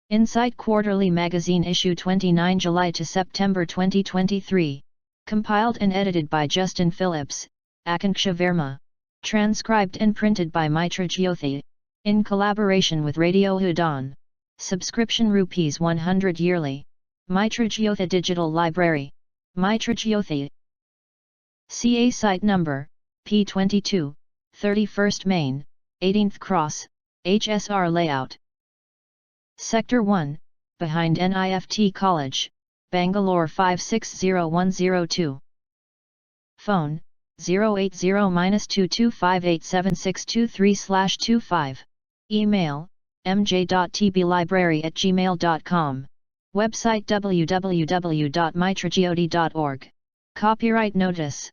Insight Quarterly Magazine Issue 29 July to September 2023. Compiled and edited by Justin Phillips, Akanksha Verma. Transcribed and printed by Mitra Jyothi. In collaboration with Radio Udon. Subscription ₹100 yearly. Mitra Jyothi Digital Library. Mitra Jyothi. CA Site Number, P22, 31st Main, 18th Cross, HSR Layout. Sector 1, behind NIFT College, Bangalore 560102. Phone, 080-22587623/25. Email, mj.tblibrary@gmail.com. Website www.mitrajyothi.org. Copyright Notice.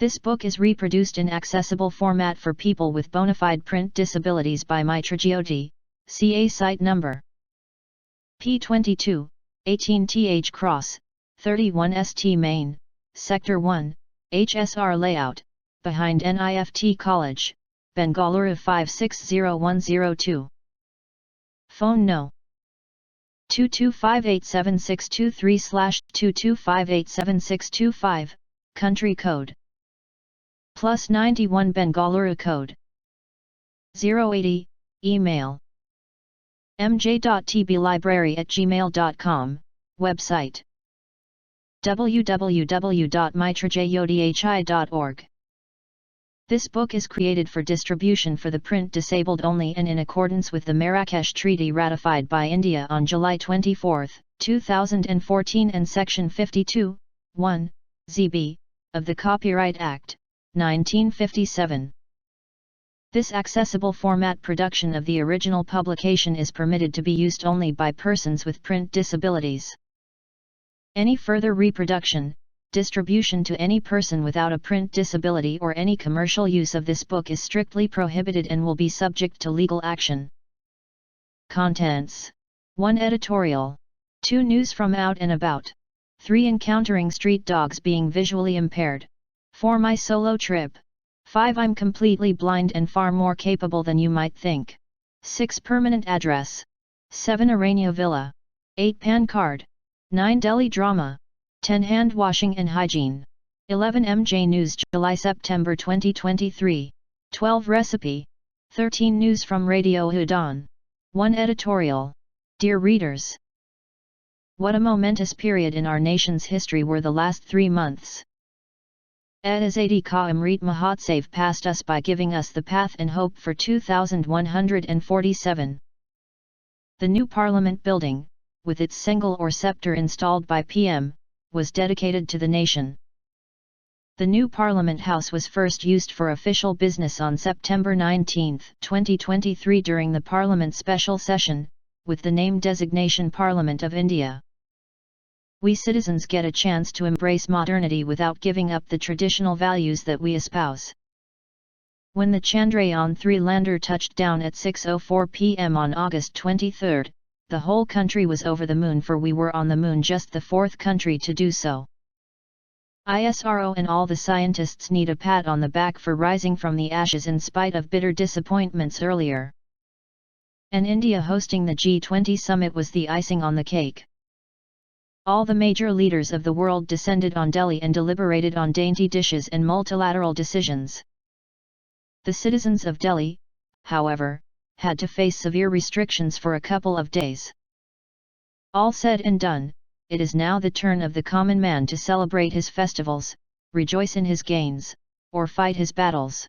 This book is reproduced in accessible format for people with bona fide print disabilities by Mitra Jyothi, CA Site Number P22, 18th Cross, 31st Main, Sector 1, HSR Layout, behind NIFT College, Bengaluru 560102. Phone No. 2258763/225876625, Country Code +91 Bengaluru Code 080, Email mj.tblibrary@gmail.com, Website www.mitrajyothi.org. This book is created for distribution for the print disabled only and in accordance with the Marrakesh Treaty ratified by India on July 24, 2014 and Section 52, 1, ZB, of the Copyright Act, 1957. This accessible format production of the original publication is permitted to be used only by persons with print disabilities. Any further reproduction, distribution to any person without a print disability or any commercial use of this book is strictly prohibited and will be subject to legal action. Contents: 1. Editorial. 2. News from out and about. 3. Encountering street dogs being visually impaired. 4. My solo trip. 5. I'm completely blind and far more capable than you might think. 6. Permanent address. 7. Aranya Villa. 8. PAN card. 9. Delhi drama. 10. Hand washing and hygiene. 11. MJ News July-September 2023. 12. Recipe. 13. News from Radio Udon. 1. Editorial. Dear readers, what a momentous period in our nation's history were the last 3 months. Azadi ka Amrit Mahotsav passed us by giving us the path and hope for 2147. The new Parliament building, with its single or sceptre installed by PM, was dedicated to the nation. The new Parliament House was first used for official business on September 19, 2023 during the Parliament Special Session, with the name designation Parliament of India. We citizens get a chance to embrace modernity without giving up the traditional values that we espouse. When the Chandrayaan-3 lander touched down at 6:04 p.m. on August 23, the whole country was over the moon, for we were on the moon, just the 4th country to do so. ISRO and all the scientists need a pat on the back for rising from the ashes in spite of bitter disappointments earlier. And India hosting the G20 summit was the icing on the cake. All the major leaders of the world descended on Delhi and deliberated on dainty dishes and multilateral decisions. The citizens of Delhi, however, had to face severe restrictions for a couple of days. All said and done, it is now the turn of the common man to celebrate his festivals, rejoice in his gains, or fight his battles.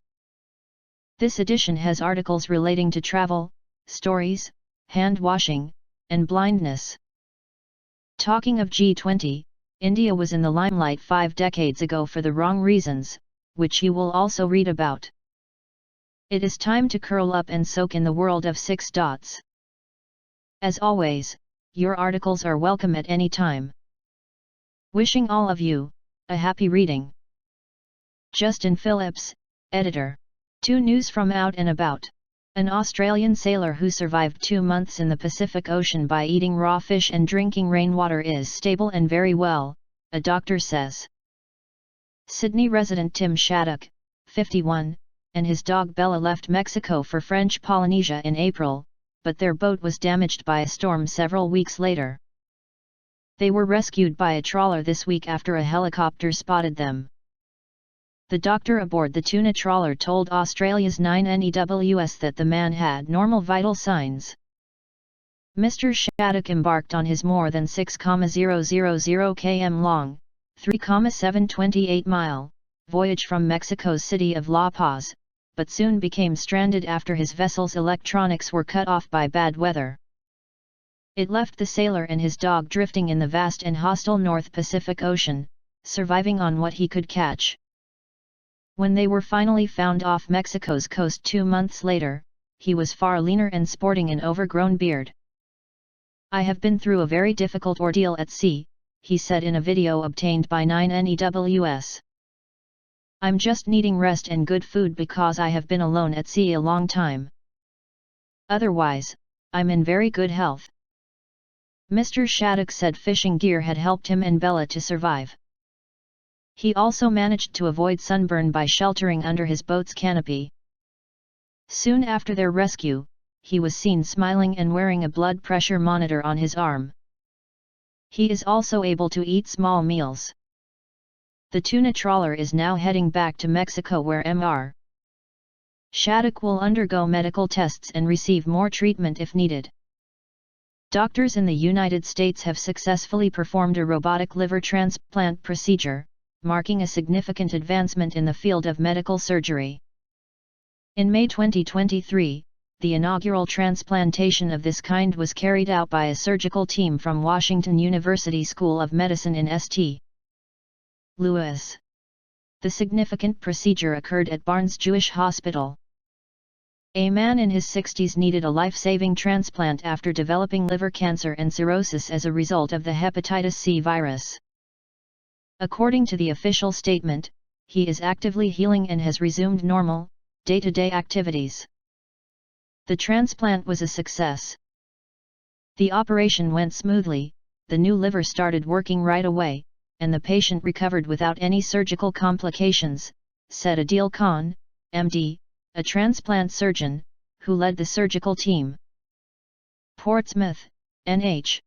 This edition has articles relating to travel, stories, hand washing, and blindness. Talking of G20, India was in the limelight 5 decades ago for the wrong reasons, which you will also read about. It is time to curl up and soak in the world of 6 dots. As always, your articles are welcome at any time. Wishing all of you a happy reading. Justin Phillips, Editor. 2. News from out and about. An Australian sailor who survived 2 months in the Pacific Ocean by eating raw fish and drinking rainwater is stable and very well, a doctor says. Sydney resident Tim Shattuck, 51, and his dog Bella left Mexico for French Polynesia in April, but their boat was damaged by a storm several weeks later. They were rescued by a trawler this week after a helicopter spotted them. The doctor aboard the tuna trawler told Australia's 9NEWS that the man had normal vital signs. Mr. Shattuck embarked on his more than 6,000 km long, 3,728 mile, voyage from Mexico's city of La Paz, but soon became stranded after his vessel's electronics were cut off by bad weather. It left the sailor and his dog drifting in the vast and hostile North Pacific Ocean, surviving on what he could catch. When they were finally found off Mexico's coast 2 months later, he was far leaner and sporting an overgrown beard. "I have been through a very difficult ordeal at sea," he said in a video obtained by 9NEWS. "I'm just needing rest and good food because I have been alone at sea a long time. Otherwise, I'm in very good health." Mr. Shattuck said fishing gear had helped him and Bella to survive. He also managed to avoid sunburn by sheltering under his boat's canopy. Soon after their rescue, he was seen smiling and wearing a blood pressure monitor on his arm. He is also able to eat small meals. The tuna trawler is now heading back to Mexico where Mr. Shattuck will undergo medical tests and receive more treatment if needed. Doctors in the United States have successfully performed a robotic liver transplant procedure, marking a significant advancement in the field of medical surgery. In May 2023, the inaugural transplantation of this kind was carried out by a surgical team from Washington University School of Medicine in St. Louis. The significant procedure occurred at Barnes Jewish Hospital. A man in his 60s needed a life-saving transplant after developing liver cancer and cirrhosis as a result of the hepatitis C virus. According to the official statement, he is actively healing and has resumed normal, day-to-day activities. The transplant was a success. The operation went smoothly, the new liver started working right away, and the patient recovered without any surgical complications, said Adil Khan, MD, a transplant surgeon, who led the surgical team. Portsmouth, NH.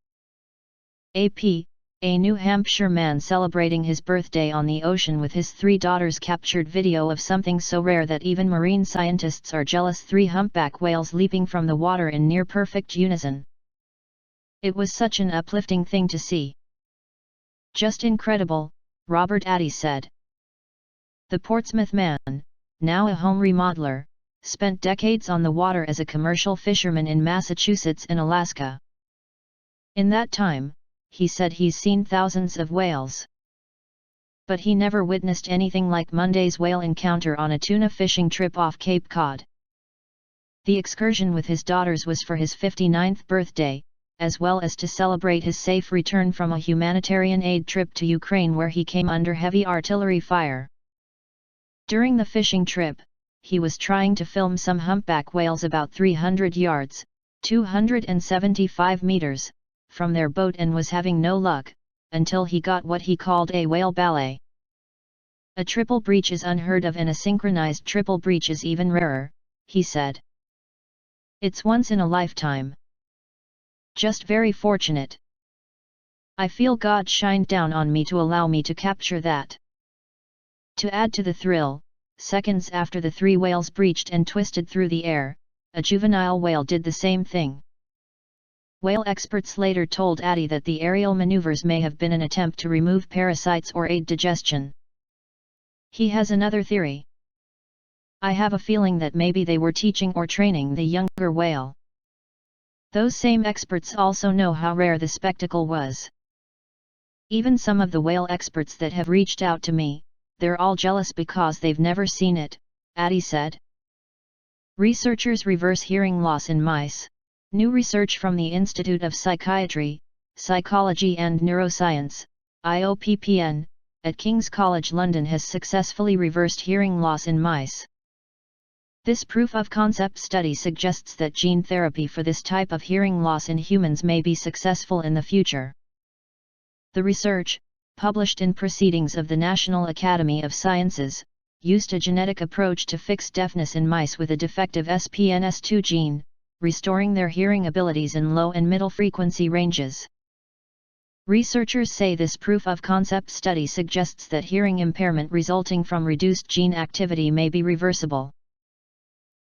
AP, a New Hampshire man celebrating his birthday on the ocean with his 3 daughters captured video of something so rare that even marine scientists are jealous: 3 humpback whales leaping from the water in near-perfect unison. "It was such an uplifting thing to see. Just incredible," Robert Addy said. The Portsmouth man, now a home remodeler, spent decades on the water as a commercial fisherman in Massachusetts and Alaska. In that time, he said he's seen thousands of whales. But he never witnessed anything like Monday's whale encounter on a tuna fishing trip off Cape Cod. The excursion with his daughters was for his 59th birthday, as well as to celebrate his safe return from a humanitarian aid trip to Ukraine where he came under heavy artillery fire. During the fishing trip, he was trying to film some humpback whales about 300 yards, 275 meters, from their boat and was having no luck, until he got what he called a whale ballet. "A triple breach is unheard of and a synchronized triple breach is even rarer," he said. "It's once in a lifetime. Just very fortunate. I feel God shined down on me to allow me to capture that." To add to the thrill, seconds after the 3 whales breached and twisted through the air, a juvenile whale did the same thing. Whale experts later told Addy that the aerial maneuvers may have been an attempt to remove parasites or aid digestion. He has another theory. "I have a feeling that maybe they were teaching or training the younger whale." Those same experts also know how rare the spectacle was. "Even some of the whale experts that have reached out to me, they're all jealous because they've never seen it," Addy said. Researchers reverse hearing loss in mice. New research from the Institute of Psychiatry, Psychology and Neuroscience, IOPPN, at King's College London has successfully reversed hearing loss in mice. This proof-of-concept study suggests that gene therapy for this type of hearing loss in humans may be successful in the future. The research, published in Proceedings of the National Academy of Sciences, used a genetic approach to fix deafness in mice with a defective SPNS2 gene, restoring their hearing abilities in low and middle frequency ranges. Researchers say this proof-of-concept study suggests that hearing impairment resulting from reduced gene activity may be reversible.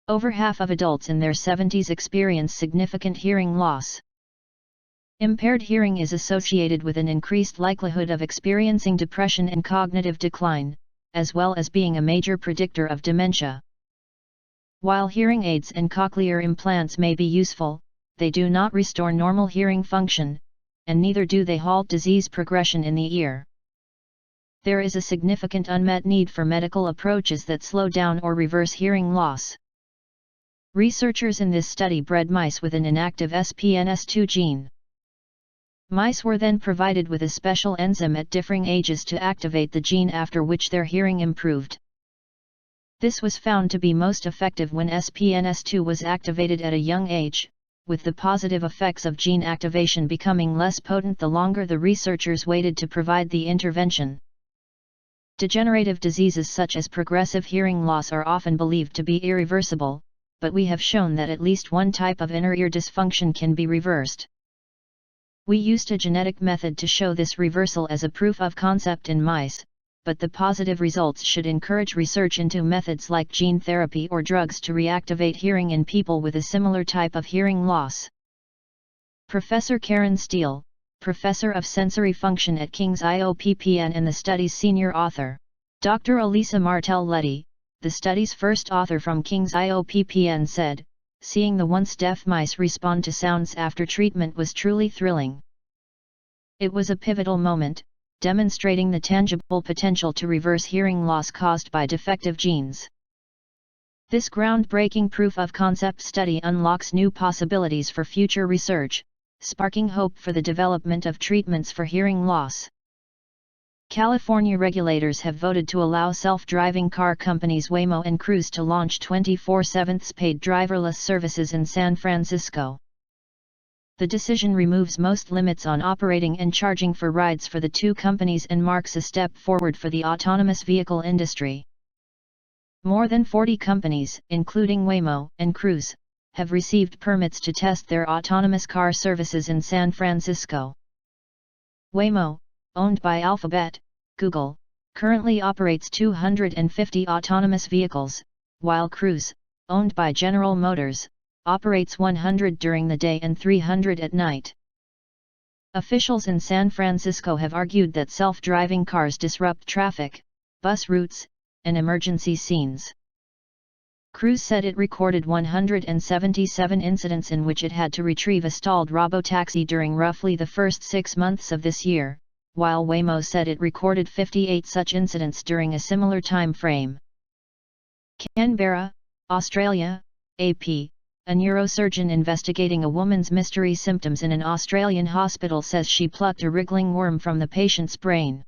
Over half of adults in their 70s experience significant hearing loss. Impaired hearing is associated with an increased likelihood of experiencing depression and cognitive decline, as well as being a major predictor of dementia. While hearing aids and cochlear implants may be useful, they do not restore normal hearing function, and neither do they halt disease progression in the ear. There is a significant unmet need for medical approaches that slow down or reverse hearing loss. Researchers in this study bred mice with an inactive SPNS2 gene. Mice were then provided with a special enzyme at differing ages to activate the gene, after which their hearing improved. This was found to be most effective when SPNS2 was activated at a young age, with the positive effects of gene activation becoming less potent the longer the researchers waited to provide the intervention. Degenerative diseases such as progressive hearing loss are often believed to be irreversible, but we have shown that at least one type of inner ear dysfunction can be reversed. We used a genetic method to show this reversal as a proof of concept in mice, but the positive results should encourage research into methods like gene therapy or drugs to reactivate hearing in people with a similar type of hearing loss. Professor Karen Steele, Professor of Sensory Function at King's IOPPN and the study's senior author, Dr. Elisa Martel-Letty, the study's first author from King's IOPPN, said, "Seeing the once deaf mice respond to sounds after treatment was truly thrilling. It was a pivotal moment, demonstrating the tangible potential to reverse hearing loss caused by defective genes. This groundbreaking proof-of-concept study unlocks new possibilities for future research, sparking hope for the development of treatments for hearing loss." California regulators have voted to allow self-driving car companies Waymo and Cruise to launch 24/7 paid driverless services in San Francisco. The decision removes most limits on operating and charging for rides for the two companies and marks a step forward for the autonomous vehicle industry. More than 40 companies, including Waymo and Cruise, have received permits to test their autonomous car services in San Francisco. Waymo, owned by Alphabet, Google, currently operates 250 autonomous vehicles, while Cruise, owned by General Motors, operates 100 during the day and 300 at night. Officials in San Francisco have argued that self-driving cars disrupt traffic, bus routes, and emergency scenes. Cruise said it recorded 177 incidents in which it had to retrieve a stalled robotaxi during roughly the first 6 months of this year, while Waymo said it recorded 58 such incidents during a similar time frame. Canberra, Australia, AP. A neurosurgeon investigating a woman's mystery symptoms in an Australian hospital says she plucked a wriggling worm from the patient's brain.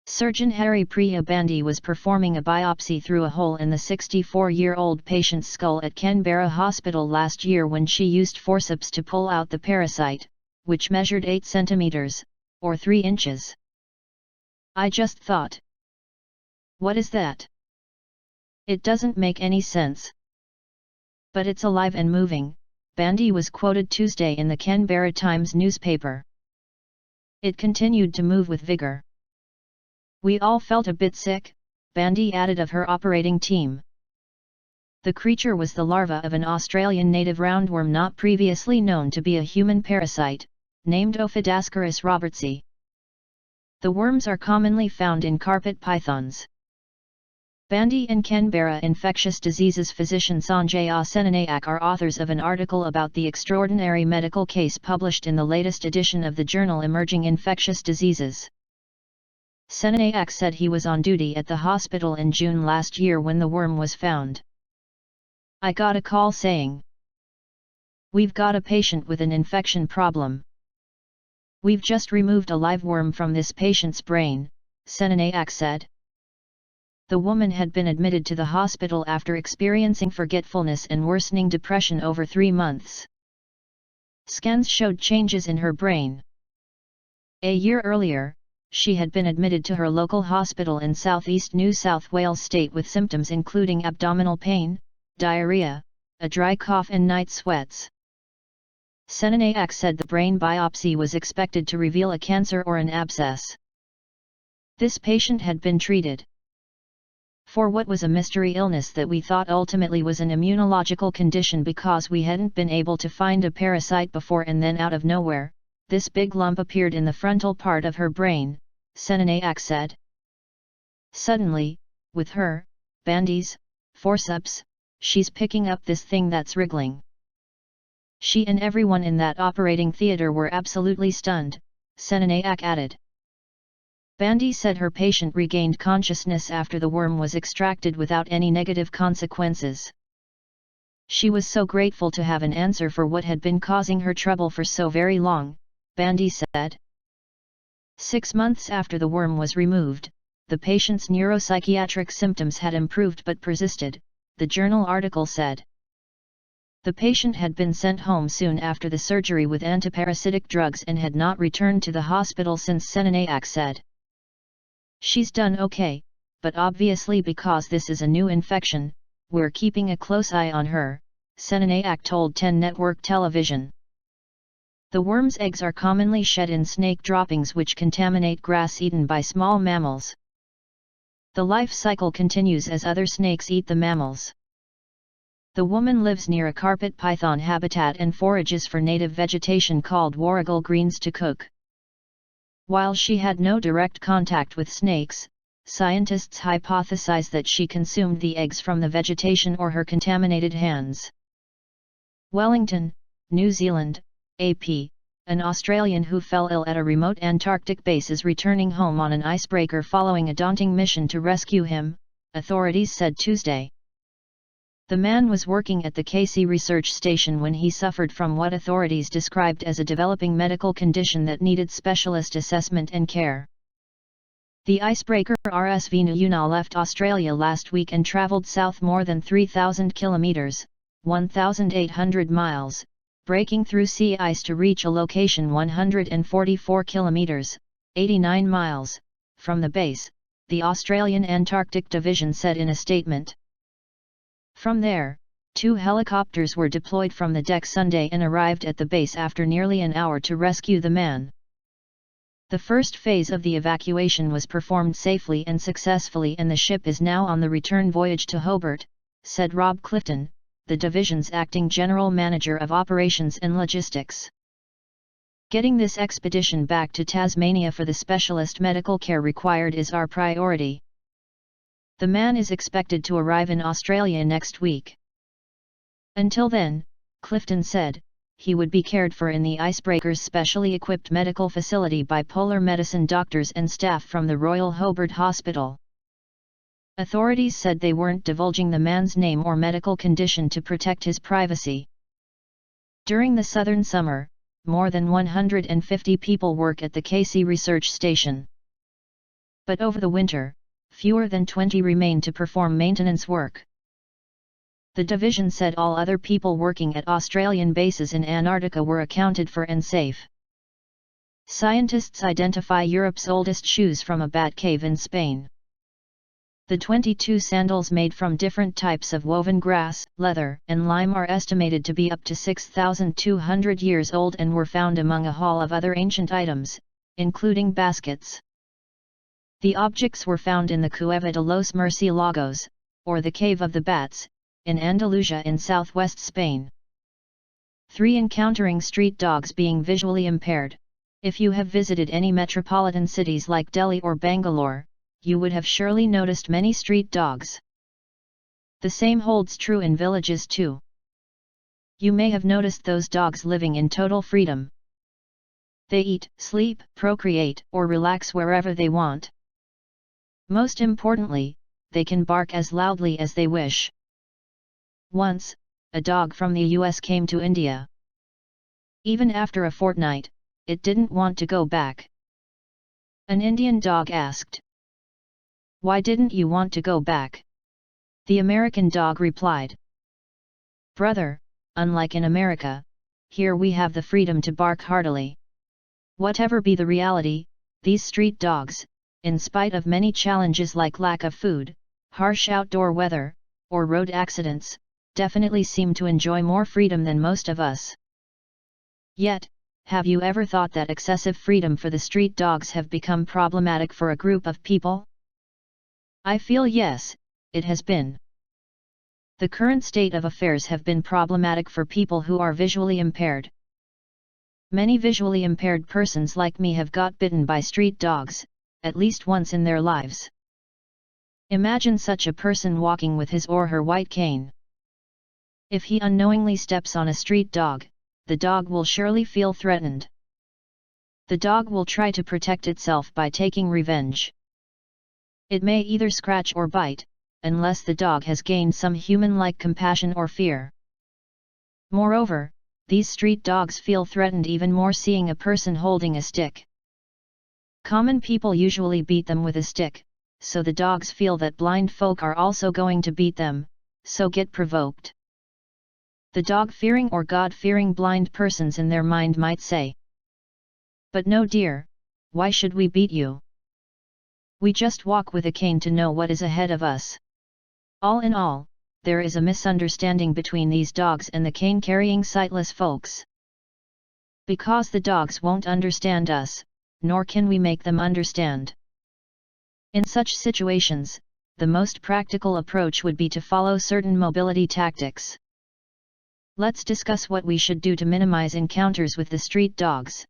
Surgeon Harry Priya Bandy was performing a biopsy through a hole in the 64-year-old patient's skull at Canberra Hospital last year when she used forceps to pull out the parasite, which measured 8 centimeters, or 3 inches. "I just thought, what is that? It doesn't make any sense. But it's alive and moving," Bandy was quoted Tuesday in the Canberra Times newspaper. "It continued to move with vigor. We all felt a bit sick," Bandy added of her operating team. The creature was the larva of an Australian native roundworm not previously known to be a human parasite, named Ophidascaris robertsi. The worms are commonly found in carpet pythons. Bandy and Canberra infectious diseases physician Sanjay Senanayak are authors of an article about the extraordinary medical case published in the latest edition of the journal Emerging Infectious Diseases. Senanayak said he was on duty at the hospital in June last year when the worm was found. "I got a call saying, 'We've got a patient with an infection problem. We've just removed a live worm from this patient's brain," Senanayak said. The woman had been admitted to the hospital after experiencing forgetfulness and worsening depression over 3 months. Scans showed changes in her brain. A year earlier, she had been admitted to her local hospital in southeast New South Wales state with symptoms including abdominal pain, diarrhea, a dry cough and night sweats. Senanayak said the brain biopsy was expected to reveal a cancer or an abscess. This patient had been treated for what was a mystery illness that we thought ultimately was an immunological condition because we hadn't been able to find a parasite before, and then out of nowhere, this big lump appeared in the frontal part of her brain, Senanayak said. Suddenly, with her bandies, forceps, she's picking up this thing that's wriggling. She and everyone in that operating theatre were absolutely stunned, Senanayak added. Bandy said her patient regained consciousness after the worm was extracted without any negative consequences. She was so grateful to have an answer for what had been causing her trouble for so very long, Bandy said. 6 months after the worm was removed, the patient's neuropsychiatric symptoms had improved but persisted, the journal article said. The patient had been sent home soon after the surgery with antiparasitic drugs and had not returned to the hospital since, Senanayak said. She's done okay, but obviously because this is a new infection, we're keeping a close eye on her, Senanayak told 10 Network Television. The worm's eggs are commonly shed in snake droppings which contaminate grass eaten by small mammals. The life cycle continues as other snakes eat the mammals. The woman lives near a carpet python habitat and forages for native vegetation called warrigal greens to cook. While she had no direct contact with snakes, scientists hypothesize that she consumed the eggs from the vegetation or her contaminated hands. Wellington, New Zealand, AP, an Australian who fell ill at a remote Antarctic base is returning home on an icebreaker following a daunting mission to rescue him, authorities said Tuesday. The man was working at the Casey Research Station when he suffered from what authorities described as a developing medical condition that needed specialist assessment and care. The icebreaker RSV Nuyuna left Australia last week and travelled south more than 3,000 kilometres, 1,800 miles, breaking through sea ice to reach a location 144 kilometres, 89 miles, from the base, the Australian Antarctic Division said in a statement. From there, 2 helicopters were deployed from the deck Sunday and arrived at the base after nearly an hour to rescue the man. The first phase of the evacuation was performed safely and successfully, and the ship is now on the return voyage to Hobart, said Rob Clifton, the division's acting general manager of operations and logistics. Getting this expedition back to Tasmania for the specialist medical care required is our priority. The man is expected to arrive in Australia next week. Until then, Clifton said, he would be cared for in the icebreaker's specially equipped medical facility by polar medicine doctors and staff from the Royal Hobart Hospital. Authorities said they weren't divulging the man's name or medical condition to protect his privacy. During the southern summer, more than 150 people work at the Casey Research Station. But over the winter, fewer than 20 remain to perform maintenance work. The division said all other people working at Australian bases in Antarctica were accounted for and safe. Scientists identify Europe's oldest shoes from a bat cave in Spain. The 22 sandals made from different types of woven grass, leather, and lime are estimated to be up to 6,200 years old and were found among a haul of other ancient items, including baskets. The objects were found in the Cueva de los Murciélagos, or the Cave of the Bats, in Andalusia in southwest Spain. 3 Encountering street dogs being visually impaired. If you have visited any metropolitan cities like Delhi or Bangalore, you would have surely noticed many street dogs. The same holds true in villages too. You may have noticed those dogs living in total freedom. They eat, sleep, procreate, or relax wherever they want. Most importantly, they can bark as loudly as they wish. Once, a dog from the US came to India. Even after a fortnight, it didn't want to go back. An Indian dog asked, "Why didn't you want to go back?" The American dog replied, "Brother, unlike in America, here we have the freedom to bark heartily. Whatever be the reality, these street dogs, in spite of many challenges like lack of food, harsh outdoor weather, or road accidents, definitely seem to enjoy more freedom than most of us. Yet, have you ever thought that excessive freedom for the street dogs have become problematic for a group of people? I feel yes, it has been. The current state of affairs have been problematic for people who are visually impaired. Many visually impaired persons like me have got bitten by street dogs, at least once in their lives. Imagine such a person walking with his or her white cane. If he unknowingly steps on a street dog, the dog will surely feel threatened. The dog will try to protect itself by taking revenge. It may either scratch or bite, unless the dog has gained some human-like compassion or fear. Moreover, these street dogs feel threatened even more seeing a person holding a stick. Common people usually beat them with a stick, so the dogs feel that blind folk are also going to beat them, so get provoked. The dog-fearing or God-fearing blind persons in their mind might say, "But no dear, why should we beat you? We just walk with a cane to know what is ahead of us." All in all, there is a misunderstanding between these dogs and the cane-carrying sightless folks. Because the dogs won't understand us, nor can we make them understand. In such situations, the most practical approach would be to follow certain mobility tactics. Let's discuss what we should do to minimize encounters with the street dogs.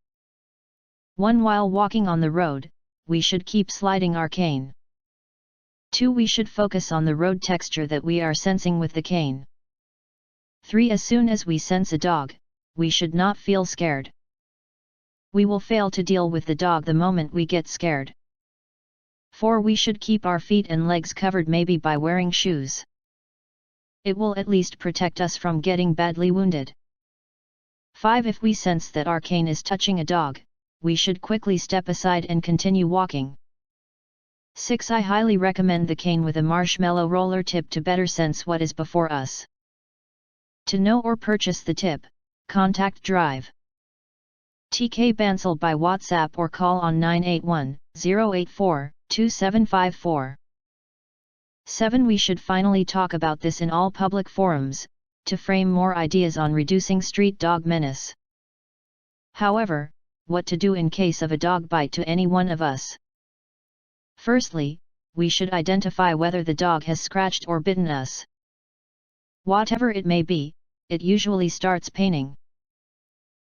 1. While walking on the road, we should keep sliding our cane. 2. We should focus on the road texture that we are sensing with the cane. 3. As soon as we sense a dog, we should not feel scared. We will fail to deal with the dog the moment we get scared. 4. We should keep our feet and legs covered, maybe by wearing shoes. It will at least protect us from getting badly wounded. 5. If we sense that our cane is touching a dog, we should quickly step aside and continue walking. 6. I highly recommend the cane with a marshmallow roller tip to better sense what is before us. To know or purchase the tip, contact Drive TK Bansal by WhatsApp or call on 981-084-2754. 7. We should finally talk about this in all public forums, to frame more ideas on reducing street dog menace. However, what to do in case of a dog bite to any one of us? Firstly, we should identify whether the dog has scratched or bitten us. Whatever it may be, it usually starts paining.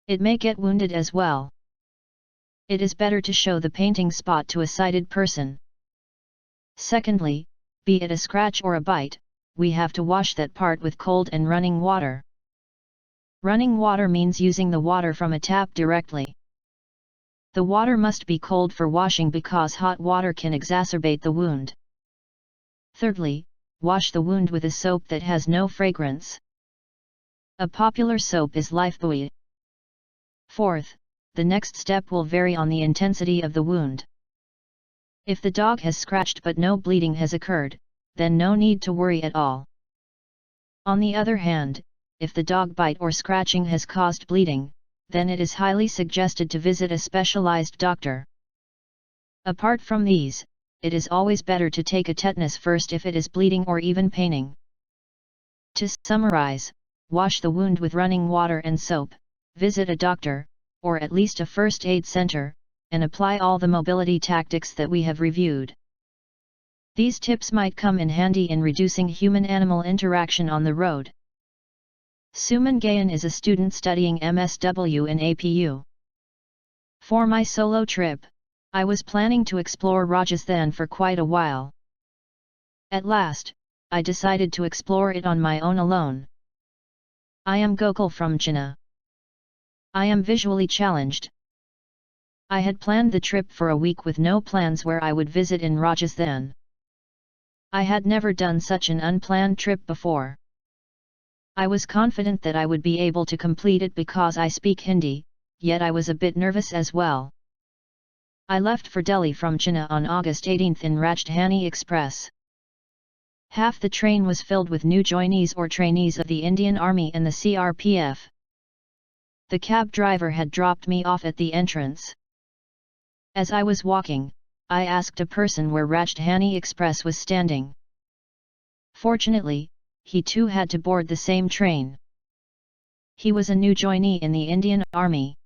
It may get wounded as well. It is better to show the painting spot to a sighted person. Secondly, be it a scratch or a bite, we have to wash that part with cold and running water. Running water means using the water from a tap directly. The water must be cold for washing because hot water can exacerbate the wound. Thirdly, wash the wound with a soap that has no fragrance. A popular soap is Lifebuoy. Fourth, the next step will vary on the intensity of the wound. If the dog has scratched but no bleeding has occurred, then no need to worry at all. On the other hand, if the dog bite or scratching has caused bleeding, then it is highly suggested to visit a specialized doctor. Apart from these, it is always better to take a tetanus first if it is bleeding or even paining. To summarize, wash the wound with running water and soap, visit a doctor, or at least a first aid center, and apply all the mobility tactics that we have reviewed. These tips might come in handy in reducing human-animal interaction on the road. Suman Gayan is a student studying MSW in APU. For my solo trip, I was planning to explore Rajasthan for quite a while. At last, I decided to explore it on my own alone. I am Gokul from Chennai. I am visually challenged. I had planned the trip for a week with no plans where I would visit in Rajasthan. I had never done such an unplanned trip before. I was confident that I would be able to complete it because I speak Hindi, yet I was a bit nervous as well. I left for Delhi from Chennai on August 18 in Rajdhani Express. Half the train was filled with new joinees or trainees of the Indian Army and the CRPF. The cab driver had dropped me off at the entrance. As I was walking, I asked a person where Rajdhani Express was standing. Fortunately, he too had to board the same train. He was a new joinee in the Indian Army.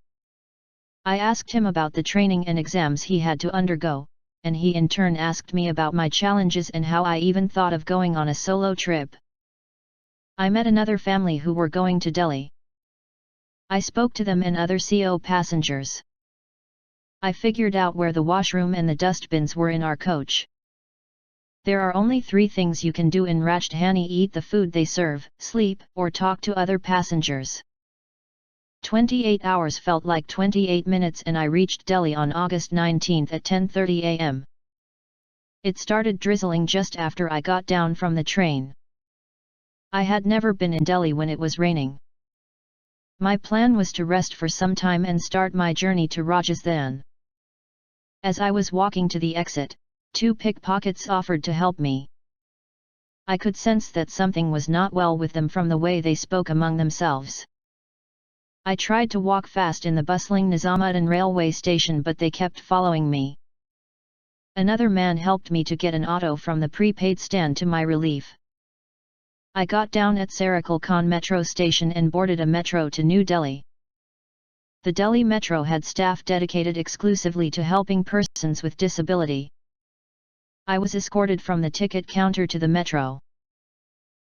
I asked him about the training and exams he had to undergo, and he in turn asked me about my challenges and how I even thought of going on a solo trip. I met another family who were going to Delhi. I spoke to them and other CO passengers. I figured out where the washroom and the dustbins were in our coach. There are only 3 things you can do in Rajdhani: eat the food they serve, sleep, or talk to other passengers. 28 hours felt like 28 minutes and I reached Delhi on August 19 at 10:30 am. It started drizzling just after I got down from the train. I had never been in Delhi when it was raining. My plan was to rest for some time and start my journey to Rajasthan. As I was walking to the exit, 2 pickpockets offered to help me. I could sense that something was not well with them from the way they spoke among themselves. I tried to walk fast in the bustling Nizamuddin railway station, but they kept following me. Another man helped me to get an auto from the prepaid stand to my relief. I got down at Sarakal Khan metro station and boarded a metro to New Delhi. The Delhi Metro had staff dedicated exclusively to helping persons with disability. I was escorted from the ticket counter to the metro.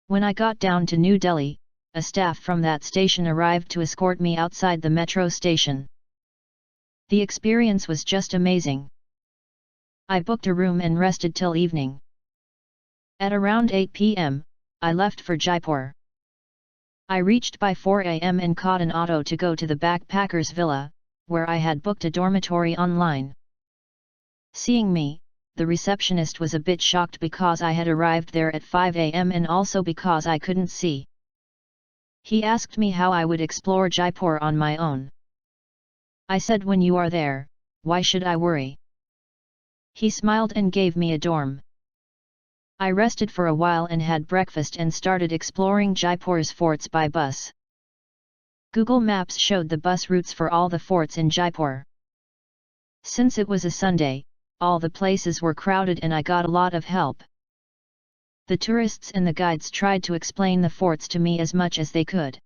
When I got down to New Delhi, a staff from that station arrived to escort me outside the metro station. The experience was just amazing. I booked a room and rested till evening. At around 8 p.m., I left for Jaipur. I reached by 4 am and caught an auto to go to the backpackers' villa, where I had booked a dormitory online. Seeing me, the receptionist was a bit shocked because I had arrived there at 5 am and also because I couldn't see. He asked me how I would explore Jaipur on my own. I said, when you are there, why should I worry? He smiled and gave me a dorm. I rested for a while and had breakfast and started exploring Jaipur's forts by bus. Google Maps showed the bus routes for all the forts in Jaipur. Since it was a Sunday, all the places were crowded and I got a lot of help. The tourists and the guides tried to explain the forts to me as much as they could.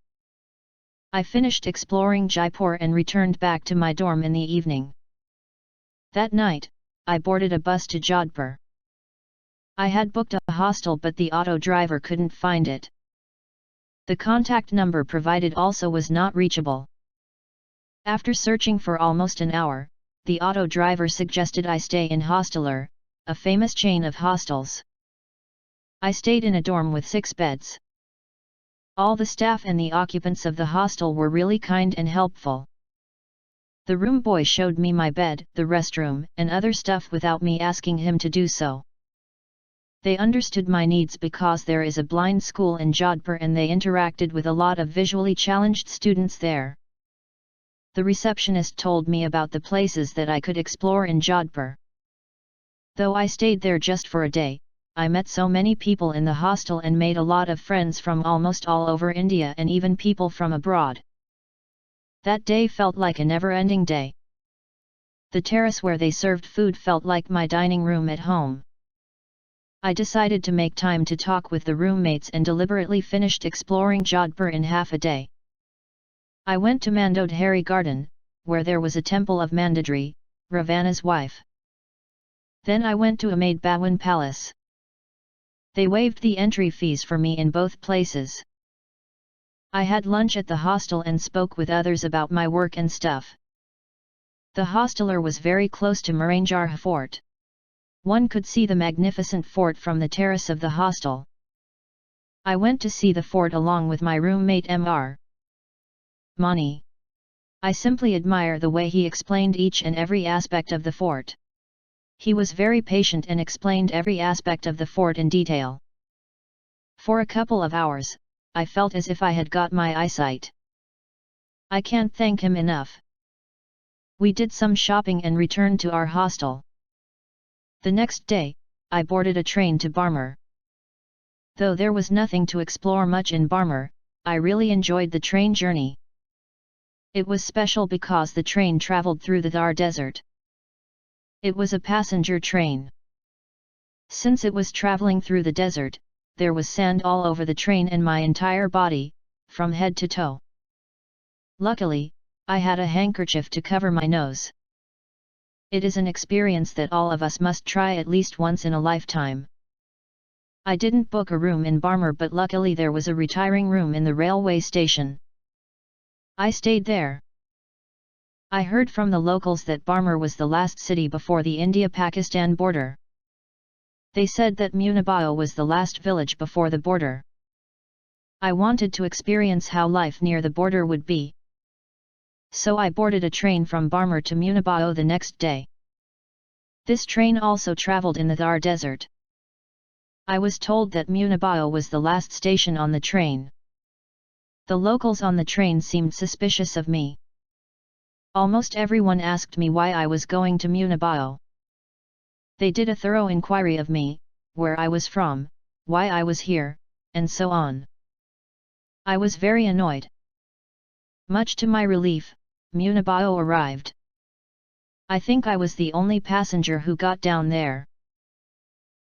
I finished exploring Jaipur and returned back to my dorm in the evening. That night, I boarded a bus to Jodhpur. I had booked a hostel but the auto driver couldn't find it. The contact number provided also was not reachable. After searching for almost an hour, the auto driver suggested I stay in Hosteler, a famous chain of hostels. I stayed in a dorm with 6 beds. All the staff and the occupants of the hostel were really kind and helpful. The room boy showed me my bed, the restroom, and other stuff without me asking him to do so. They understood my needs because there is a blind school in Jodhpur and they interacted with a lot of visually challenged students there. The receptionist told me about the places that I could explore in Jodhpur. Though I stayed there just for a day, I met so many people in the hostel and made a lot of friends from almost all over India and even people from abroad. That day felt like a never-ending day. The terrace where they served food felt like my dining room at home. I decided to make time to talk with the roommates and deliberately finished exploring Jodhpur in half a day. I went to Mandodhari Garden, where there was a temple of Mandodari, Ravana's wife. Then I went to Ahmed Bawan Palace. They waived the entry fees for me in both places. I had lunch at the hostel and spoke with others about my work and stuff. The hosteler was very close to Marangarh Fort. One could see the magnificent fort from the terrace of the hostel. I went to see the fort along with my roommate Mr. Mani. I simply admire the way he explained each and every aspect of the fort. He was very patient and explained every aspect of the fort in detail. For a couple of hours, I felt as if I had got my eyesight. I can't thank him enough. We did some shopping and returned to our hostel. The next day, I boarded a train to Barmer. Though there was nothing to explore much in Barmer, I really enjoyed the train journey. It was special because the train travelled through the Thar Desert. It was a passenger train. Since it was travelling through the desert, there was sand all over the train and my entire body, from head to toe. Luckily, I had a handkerchief to cover my nose. It is an experience that all of us must try at least once in a lifetime. I didn't book a room in Barmer, but luckily there was a retiring room in the railway station. I stayed there. I heard from the locals that Barmer was the last city before the India-Pakistan border. They said that Munibao was the last village before the border. I wanted to experience how life near the border would be. So I boarded a train from Barmer to Munibao the next day. This train also traveled in the Thar Desert. I was told that Munibao was the last station on the train. The locals on the train seemed suspicious of me. Almost everyone asked me why I was going to Munibao. They did a thorough inquiry of me, where I was from, why I was here, and so on. I was very annoyed. Much to my relief, Munibao arrived. I think I was the only passenger who got down there.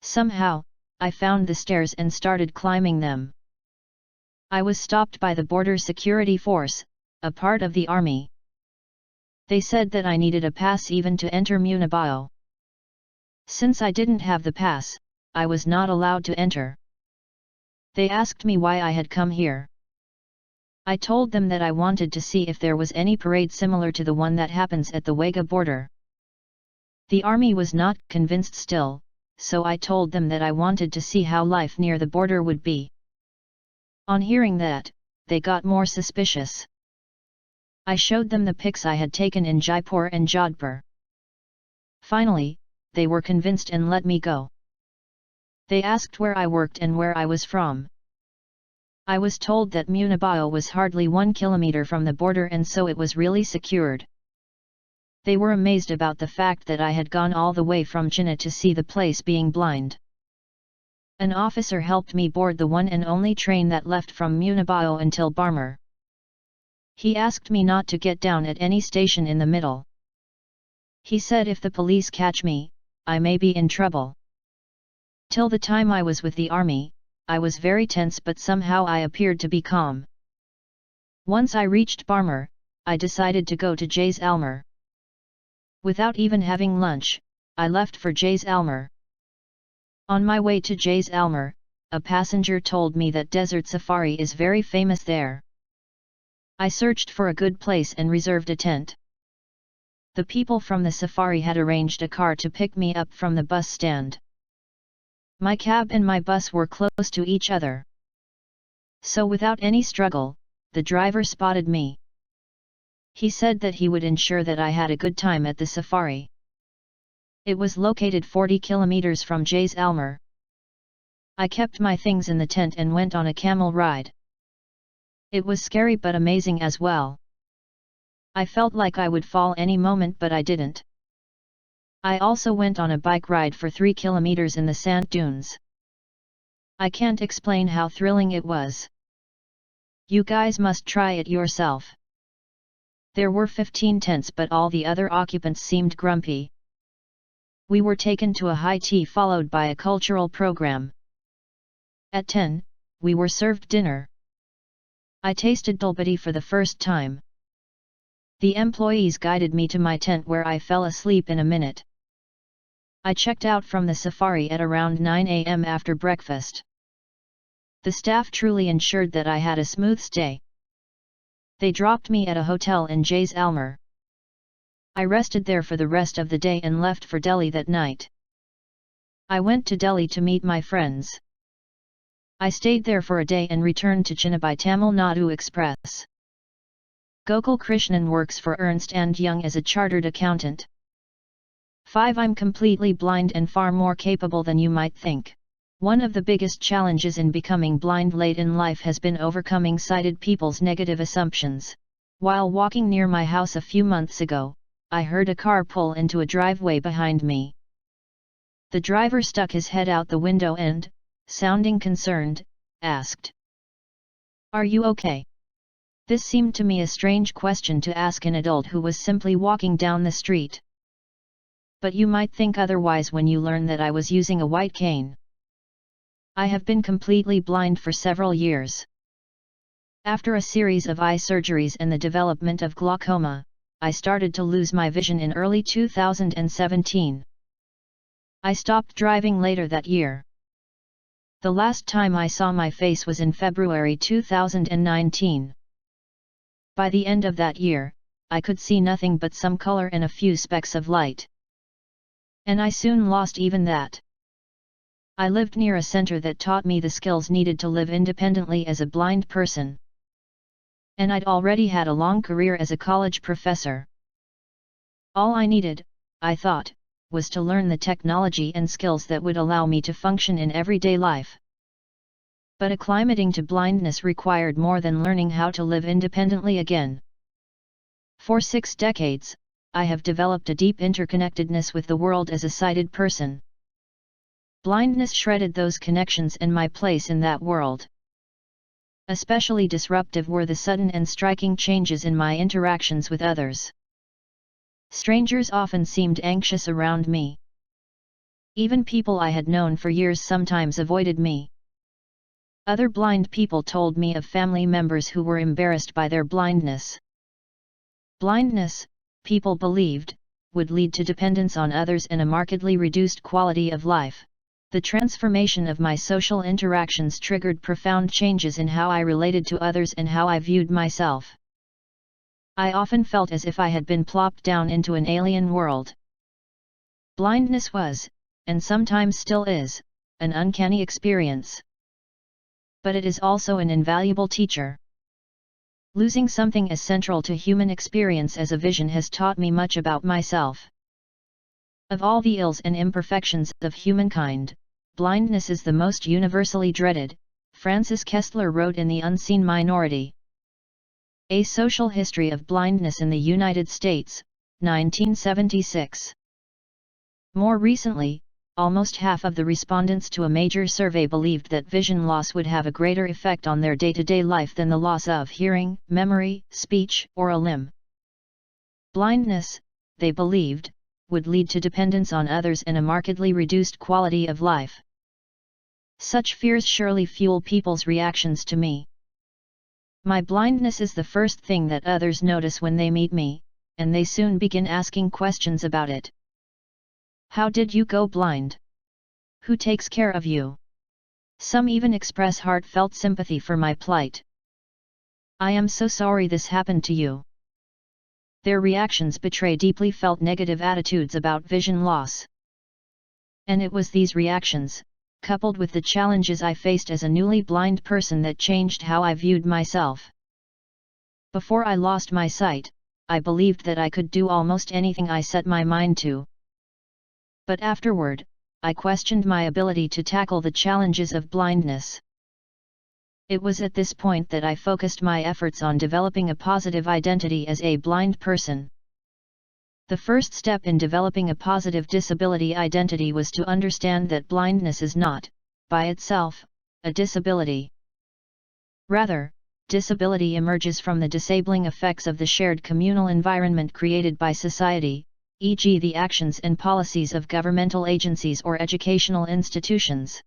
Somehow, I found the stairs and started climbing them. I was stopped by the Border Security Force, a part of the army. They said that I needed a pass even to enter Munibao. Since I didn't have the pass, I was not allowed to enter. They asked me why I had come here. I told them that I wanted to see if there was any parade similar to the one that happens at the Wega border. The army was not convinced still, so I told them that I wanted to see how life near the border would be. On hearing that, they got more suspicious. I showed them the pics I had taken in Jaipur and Jodhpur. Finally, they were convinced and let me go. They asked where I worked and where I was from. I was told that Munibao was hardly 1 kilometer from the border and so it was really secured. They were amazed about the fact that I had gone all the way from China to see the place being blind. An officer helped me board the one and only train that left from Munibao until Barmer. He asked me not to get down at any station in the middle. He said if the police catch me, I may be in trouble. Till the time I was with the army, I was very tense, but somehow I appeared to be calm. Once I reached Barmer, I decided to go to Jaisalmer. Without even having lunch, I left for Jaisalmer. On my way to Jaisalmer, a passenger told me that desert safari is very famous there. I searched for a good place and reserved a tent. The people from the safari had arranged a car to pick me up from the bus stand. My cab and my bus were close to each other. So without any struggle, the driver spotted me. He said that he would ensure that I had a good time at the safari. It was located 40 kilometers from Jaisalmer. I kept my things in the tent and went on a camel ride. It was scary but amazing as well. I felt like I would fall any moment but I didn't. I also went on a bike ride for 3 kilometers in the sand dunes. I can't explain how thrilling it was. You guys must try it yourself. There were 15 tents but all the other occupants seemed grumpy. We were taken to a high tea followed by a cultural program. At 10, we were served dinner. I tasted dalbati for the first time. The employees guided me to my tent where I fell asleep in a minute. I checked out from the safari at around 9 a.m. after breakfast. The staff truly ensured that I had a smooth stay. They dropped me at a hotel in Jaisalmer. I rested there for the rest of the day and left for Delhi that night. I went to Delhi to meet my friends. I stayed there for a day and returned to Chennai by Tamil Nadu Express. Gokul Krishnan works for Ernst & Young as a chartered accountant. 5. I'm completely blind and far more capable than you might think. One of the biggest challenges in becoming blind late in life has been overcoming sighted people's negative assumptions. While walking near my house a few months ago, I heard a car pull into a driveway behind me. The driver stuck his head out the window and, sounding concerned, asked, "Are you okay?" This seemed to me a strange question to ask an adult who was simply walking down the street. But you might think otherwise when you learn that I was using a white cane. I have been completely blind for several years. After a series of eye surgeries and the development of glaucoma, I started to lose my vision in early 2017. I stopped driving later that year. The last time I saw my face was in February 2019. By the end of that year, I could see nothing but some color and a few specks of light. And I soon lost even that. I lived near a center that taught me the skills needed to live independently as a blind person. And I'd already had a long career as a college professor. All I needed, I thought, was to learn the technology and skills that would allow me to function in everyday life. But acclimating to blindness required more than learning how to live independently again. For 6 decades, I have developed a deep interconnectedness with the world as a sighted person. Blindness shredded those connections and my place in that world. Especially disruptive were the sudden and striking changes in my interactions with others. Strangers often seemed anxious around me. Even people I had known for years sometimes avoided me. Other blind people told me of family members who were embarrassed by their blindness. Blindness, people believed, would lead to dependence on others and a markedly reduced quality of life. The transformation of my social interactions triggered profound changes in how I related to others and how I viewed myself. I often felt as if I had been plopped down into an alien world. Blindness was, and sometimes still is, an uncanny experience. But it is also an invaluable teacher. Losing something as central to human experience as a vision has taught me much about myself. Of all the ills and imperfections of humankind, blindness is the most universally dreaded, Francis Kessler wrote in The Unseen Minority. A Social History of Blindness in the United States, 1976. More recently, almost half of the respondents to a major survey believed that vision loss would have a greater effect on their day-to-day life than the loss of hearing, memory, speech, or a limb. Blindness, they believed, would lead to dependence on others and a markedly reduced quality of life. Such fears surely fuel people's reactions to me. My blindness is the first thing that others notice when they meet me, and they soon begin asking questions about it. How did you go blind? Who takes care of you? Some even express heartfelt sympathy for my plight. I am so sorry this happened to you. Their reactions betray deeply felt negative attitudes about vision loss. And it was these reactions, coupled with the challenges I faced as a newly blind person, that changed how I viewed myself. Before I lost my sight, I believed that I could do almost anything I set my mind to. But afterward, I questioned my ability to tackle the challenges of blindness. It was at this point that I focused my efforts on developing a positive identity as a blind person. The first step in developing a positive disability identity was to understand that blindness is not, by itself, a disability. Rather, disability emerges from the disabling effects of the shared communal environment created by society, e.g. the actions and policies of governmental agencies or educational institutions.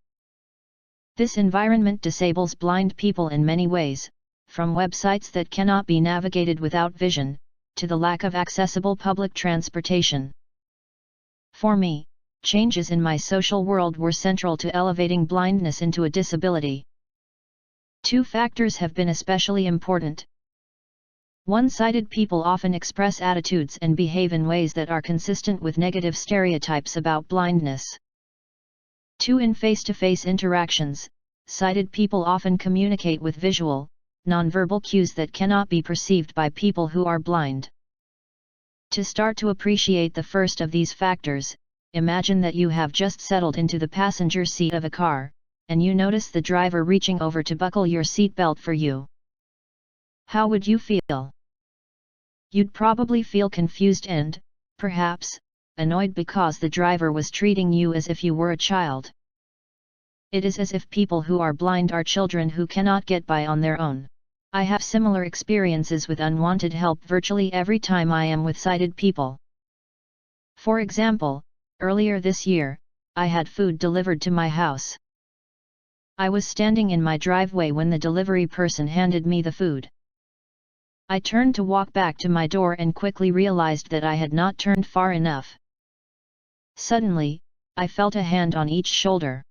This environment disables blind people in many ways, from websites that cannot be navigated without vision, to the lack of accessible public transportation. For me, changes in my social world were central to elevating blindness into a disability. 2 factors have been especially important. One-sighted people often express attitudes and behave in ways that are consistent with negative stereotypes about blindness. 2. In face-to-face interactions, sighted people often communicate with visual, nonverbal cues that cannot be perceived by people who are blind. To start to appreciate the first of these factors, imagine that you have just settled into the passenger seat of a car, and you notice the driver reaching over to buckle your seatbelt for you. How would you feel? You'd probably feel confused and, perhaps, annoyed because the driver was treating you as if you were a child. It is as if people who are blind are children who cannot get by on their own. I have similar experiences with unwanted help virtually every time I am with sighted people. For example, earlier this year, I had food delivered to my house. I was standing in my driveway when the delivery person handed me the food. I turned to walk back to my door and quickly realized that I had not turned far enough. Suddenly, I felt a hand on each shoulder.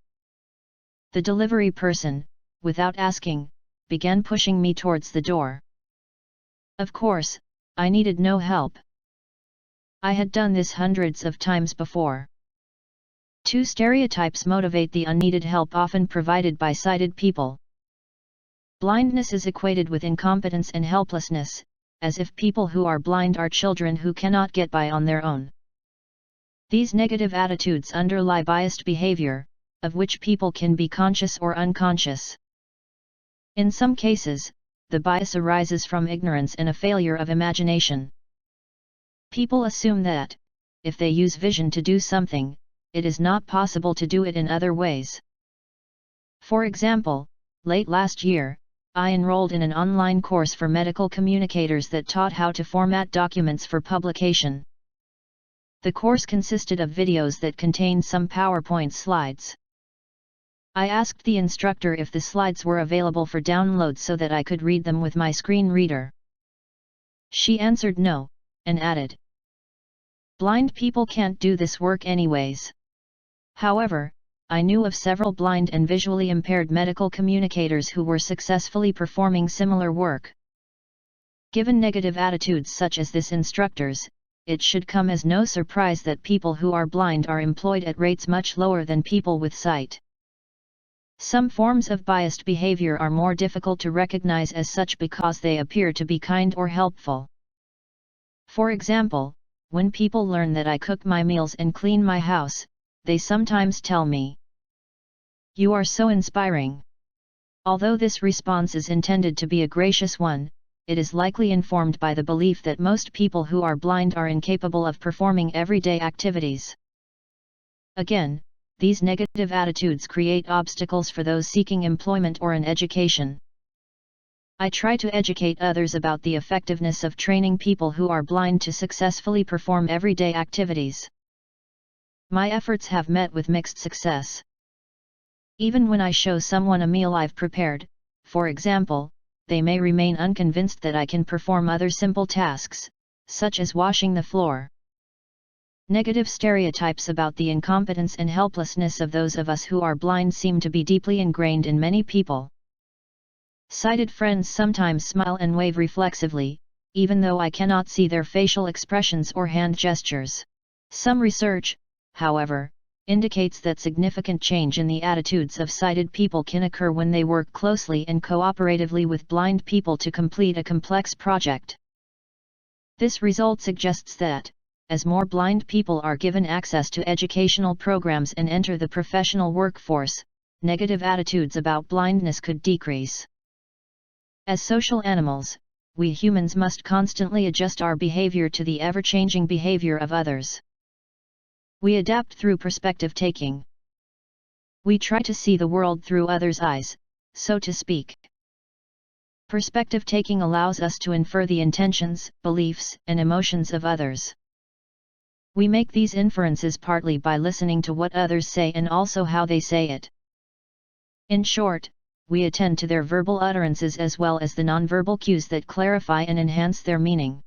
The delivery person, without asking, began pushing me towards the door. Of course, I needed no help. I had done this hundreds of times before. Two stereotypes motivate the unneeded help often provided by sighted people. Blindness is equated with incompetence and helplessness, as if people who are blind are children who cannot get by on their own. These negative attitudes underlie biased behavior, of which people can be conscious or unconscious. In some cases, the bias arises from ignorance and a failure of imagination. People assume that, if they use vision to do something, it is not possible to do it in other ways. For example, late last year, I enrolled in an online course for medical communicators that taught how to format documents for publication. The course consisted of videos that contained some PowerPoint slides. I asked the instructor if the slides were available for download so that I could read them with my screen reader. She answered no, and added, "Blind people can't do this work anyways." However, I knew of several blind and visually impaired medical communicators who were successfully performing similar work. Given negative attitudes such as this instructor's, it should come as no surprise that people who are blind are employed at rates much lower than people with sight. Some forms of biased behavior are more difficult to recognize as such because they appear to be kind or helpful. For example, when people learn that I cook my meals and clean my house, they sometimes tell me, "You are so inspiring." Although this response is intended to be a gracious one, it is likely informed by the belief that most people who are blind are incapable of performing everyday activities. Again, these negative attitudes create obstacles for those seeking employment or an education. I try to educate others about the effectiveness of training people who are blind to successfully perform everyday activities. My efforts have met with mixed success. Even when I show someone a meal I've prepared, for example, they may remain unconvinced that I can perform other simple tasks, such as washing the floor. Negative stereotypes about the incompetence and helplessness of those of us who are blind seem to be deeply ingrained in many people. Sighted friends sometimes smile and wave reflexively, even though I cannot see their facial expressions or hand gestures. Some research, however, indicates that significant change in the attitudes of sighted people can occur when they work closely and cooperatively with blind people to complete a complex project. This result suggests that, as more blind people are given access to educational programs and enter the professional workforce, negative attitudes about blindness could decrease. As social animals, we humans must constantly adjust our behavior to the ever-changing behavior of others. We adapt through perspective taking. We try to see the world through others' eyes, so to speak. Perspective taking allows us to infer the intentions, beliefs, and emotions of others. We make these inferences partly by listening to what others say and also how they say it. In short, we attend to their verbal utterances as well as the nonverbal cues that clarify and enhance their meaning.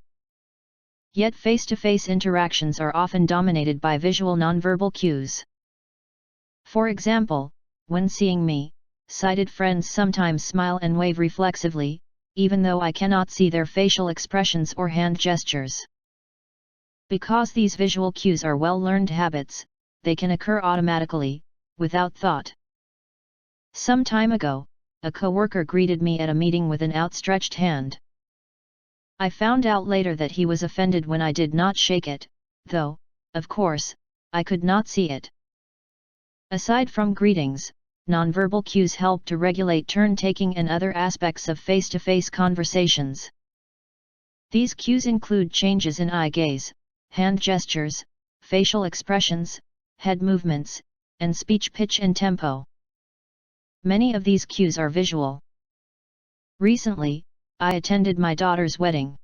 Yet face-to-face interactions are often dominated by visual nonverbal cues. For example, when seeing me, sighted friends sometimes smile and wave reflexively, even though I cannot see their facial expressions or hand gestures. Because these visual cues are well-learned habits, they can occur automatically, without thought. Some time ago, a coworker greeted me at a meeting with an outstretched hand. I found out later that he was offended when I did not shake it, though, of course, I could not see it. Aside from greetings, nonverbal cues help to regulate turn-taking and other aspects of face-to-face conversations. These cues include changes in eye gaze, hand gestures, facial expressions, head movements, and speech pitch and tempo. Many of these cues are visual. Recently, I attended my daughter's wedding.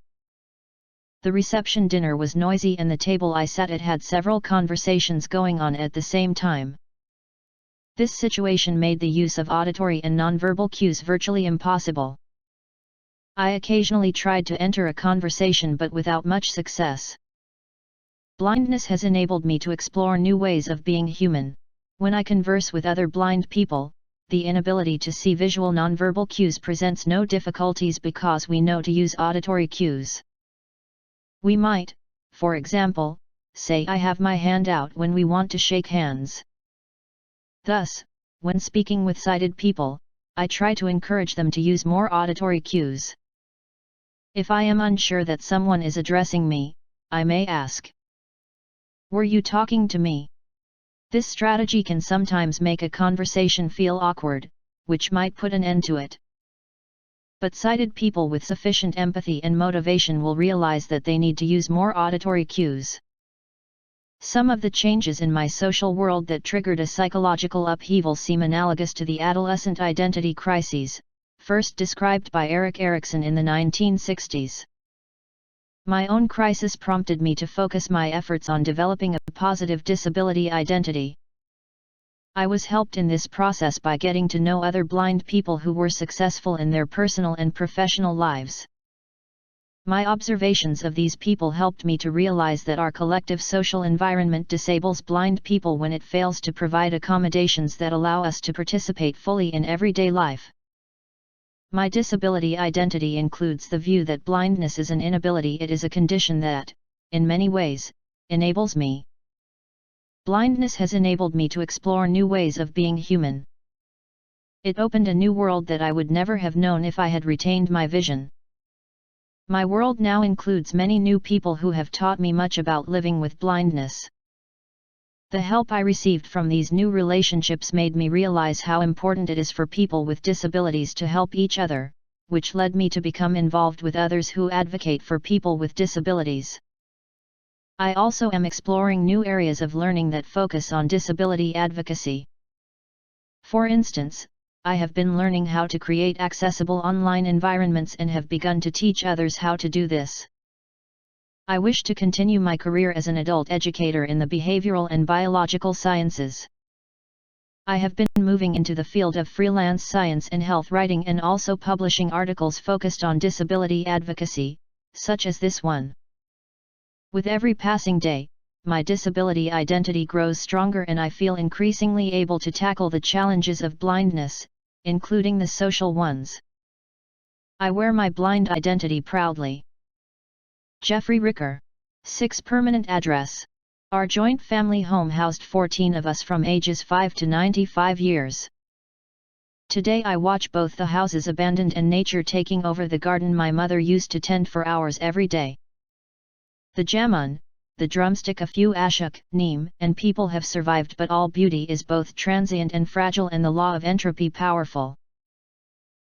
The reception dinner was noisy and the table I sat at had several conversations going on at the same time. This situation made the use of auditory and nonverbal cues virtually impossible. I occasionally tried to enter a conversation but without much success. Blindness has enabled me to explore new ways of being human. When I converse with other blind people, the inability to see visual nonverbal cues presents no difficulties because we know to use auditory cues. We might, for example, say I have my hand out when we want to shake hands. Thus, when speaking with sighted people, I try to encourage them to use more auditory cues. If I am unsure that someone is addressing me, I may ask, "Were you talking to me?" This strategy can sometimes make a conversation feel awkward, which might put an end to it. But sighted people with sufficient empathy and motivation will realize that they need to use more auditory cues. Some of the changes in my social world that triggered a psychological upheaval seem analogous to the adolescent identity crises, first described by Erik Erikson in the 1960s. My own crisis prompted me to focus my efforts on developing a positive disability identity. I was helped in this process by getting to know other blind people who were successful in their personal and professional lives. My observations of these people helped me to realize that our collective social environment disables blind people when it fails to provide accommodations that allow us to participate fully in everyday life. My disability identity includes the view that blindness is an inability. It is a condition that, in many ways, enables me. Blindness has enabled me to explore new ways of being human. It opened a new world that I would never have known if I had retained my vision. My world now includes many new people who have taught me much about living with blindness. The help I received from these new relationships made me realize how important it is for people with disabilities to help each other, which led me to become involved with others who advocate for people with disabilities. I also am exploring new areas of learning that focus on disability advocacy. For instance, I have been learning how to create accessible online environments and have begun to teach others how to do this. I wish to continue my career as an adult educator in the behavioral and biological sciences. I have been moving into the field of freelance science and health writing and also publishing articles focused on disability advocacy, such as this one. With every passing day, my disability identity grows stronger and I feel increasingly able to tackle the challenges of blindness, including the social ones. I wear my blind identity proudly. Jeffrey Ricker. 6 Permanent address. Our joint family home housed 14 of us from ages 5 to 95 years. Today I watch both the houses abandoned and nature taking over the garden my mother used to tend for hours every day. The jamun, the drumstick, a few ashok, neem, and people have survived, but all beauty is both transient and fragile and the law of entropy powerful.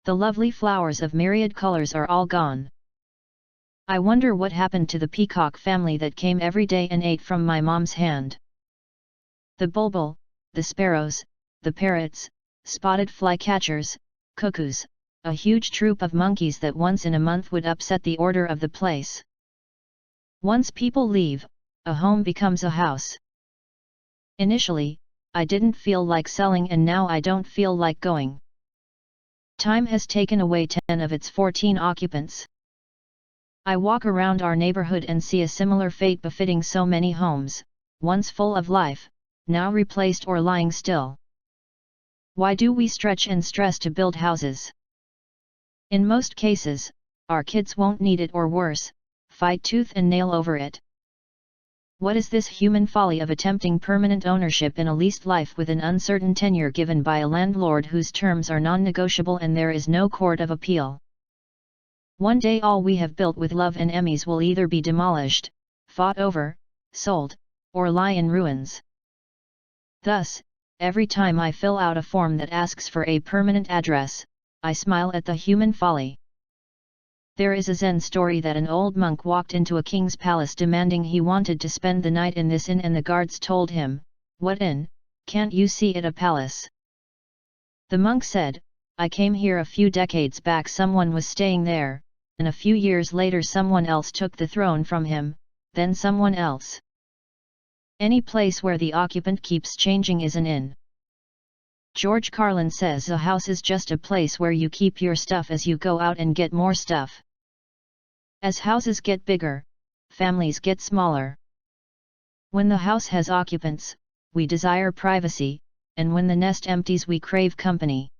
The lovely flowers of myriad colors are all gone. I wonder what happened to the peacock family that came every day and ate from my mom's hand. The bulbul, the sparrows, the parrots, spotted flycatchers, cuckoos, a huge troop of monkeys that once in a month would upset the order of the place. Once people leave, a home becomes a house. Initially, I didn't feel like selling and now I don't feel like going. Time has taken away 10 of its 14 occupants. I walk around our neighborhood and see a similar fate befitting so many homes, once full of life, now replaced or lying still. Why do we stretch and stress to build houses? In most cases, our kids won't need it or worse, fight tooth and nail over it. What is this human folly of attempting permanent ownership in a leased life with an uncertain tenure given by a landlord whose terms are non-negotiable and there is no court of appeal? One day all we have built with love and Emmys will either be demolished, fought over, sold, or lie in ruins. Thus, every time I fill out a form that asks for a permanent address, I smile at the human folly. There is a Zen story that an old monk walked into a king's palace demanding he wanted to spend the night in this inn, and the guards told him, "What inn? Can't you see it a palace?" The monk said, "I came here a few decades back, someone was staying there, and a few years later someone else took the throne from him, then someone else. Any place where the occupant keeps changing is an inn." George Carlin says a house is just a place where you keep your stuff as you go out and get more stuff. As houses get bigger, families get smaller. When the house has occupants, we desire privacy, and when the nest empties we crave company.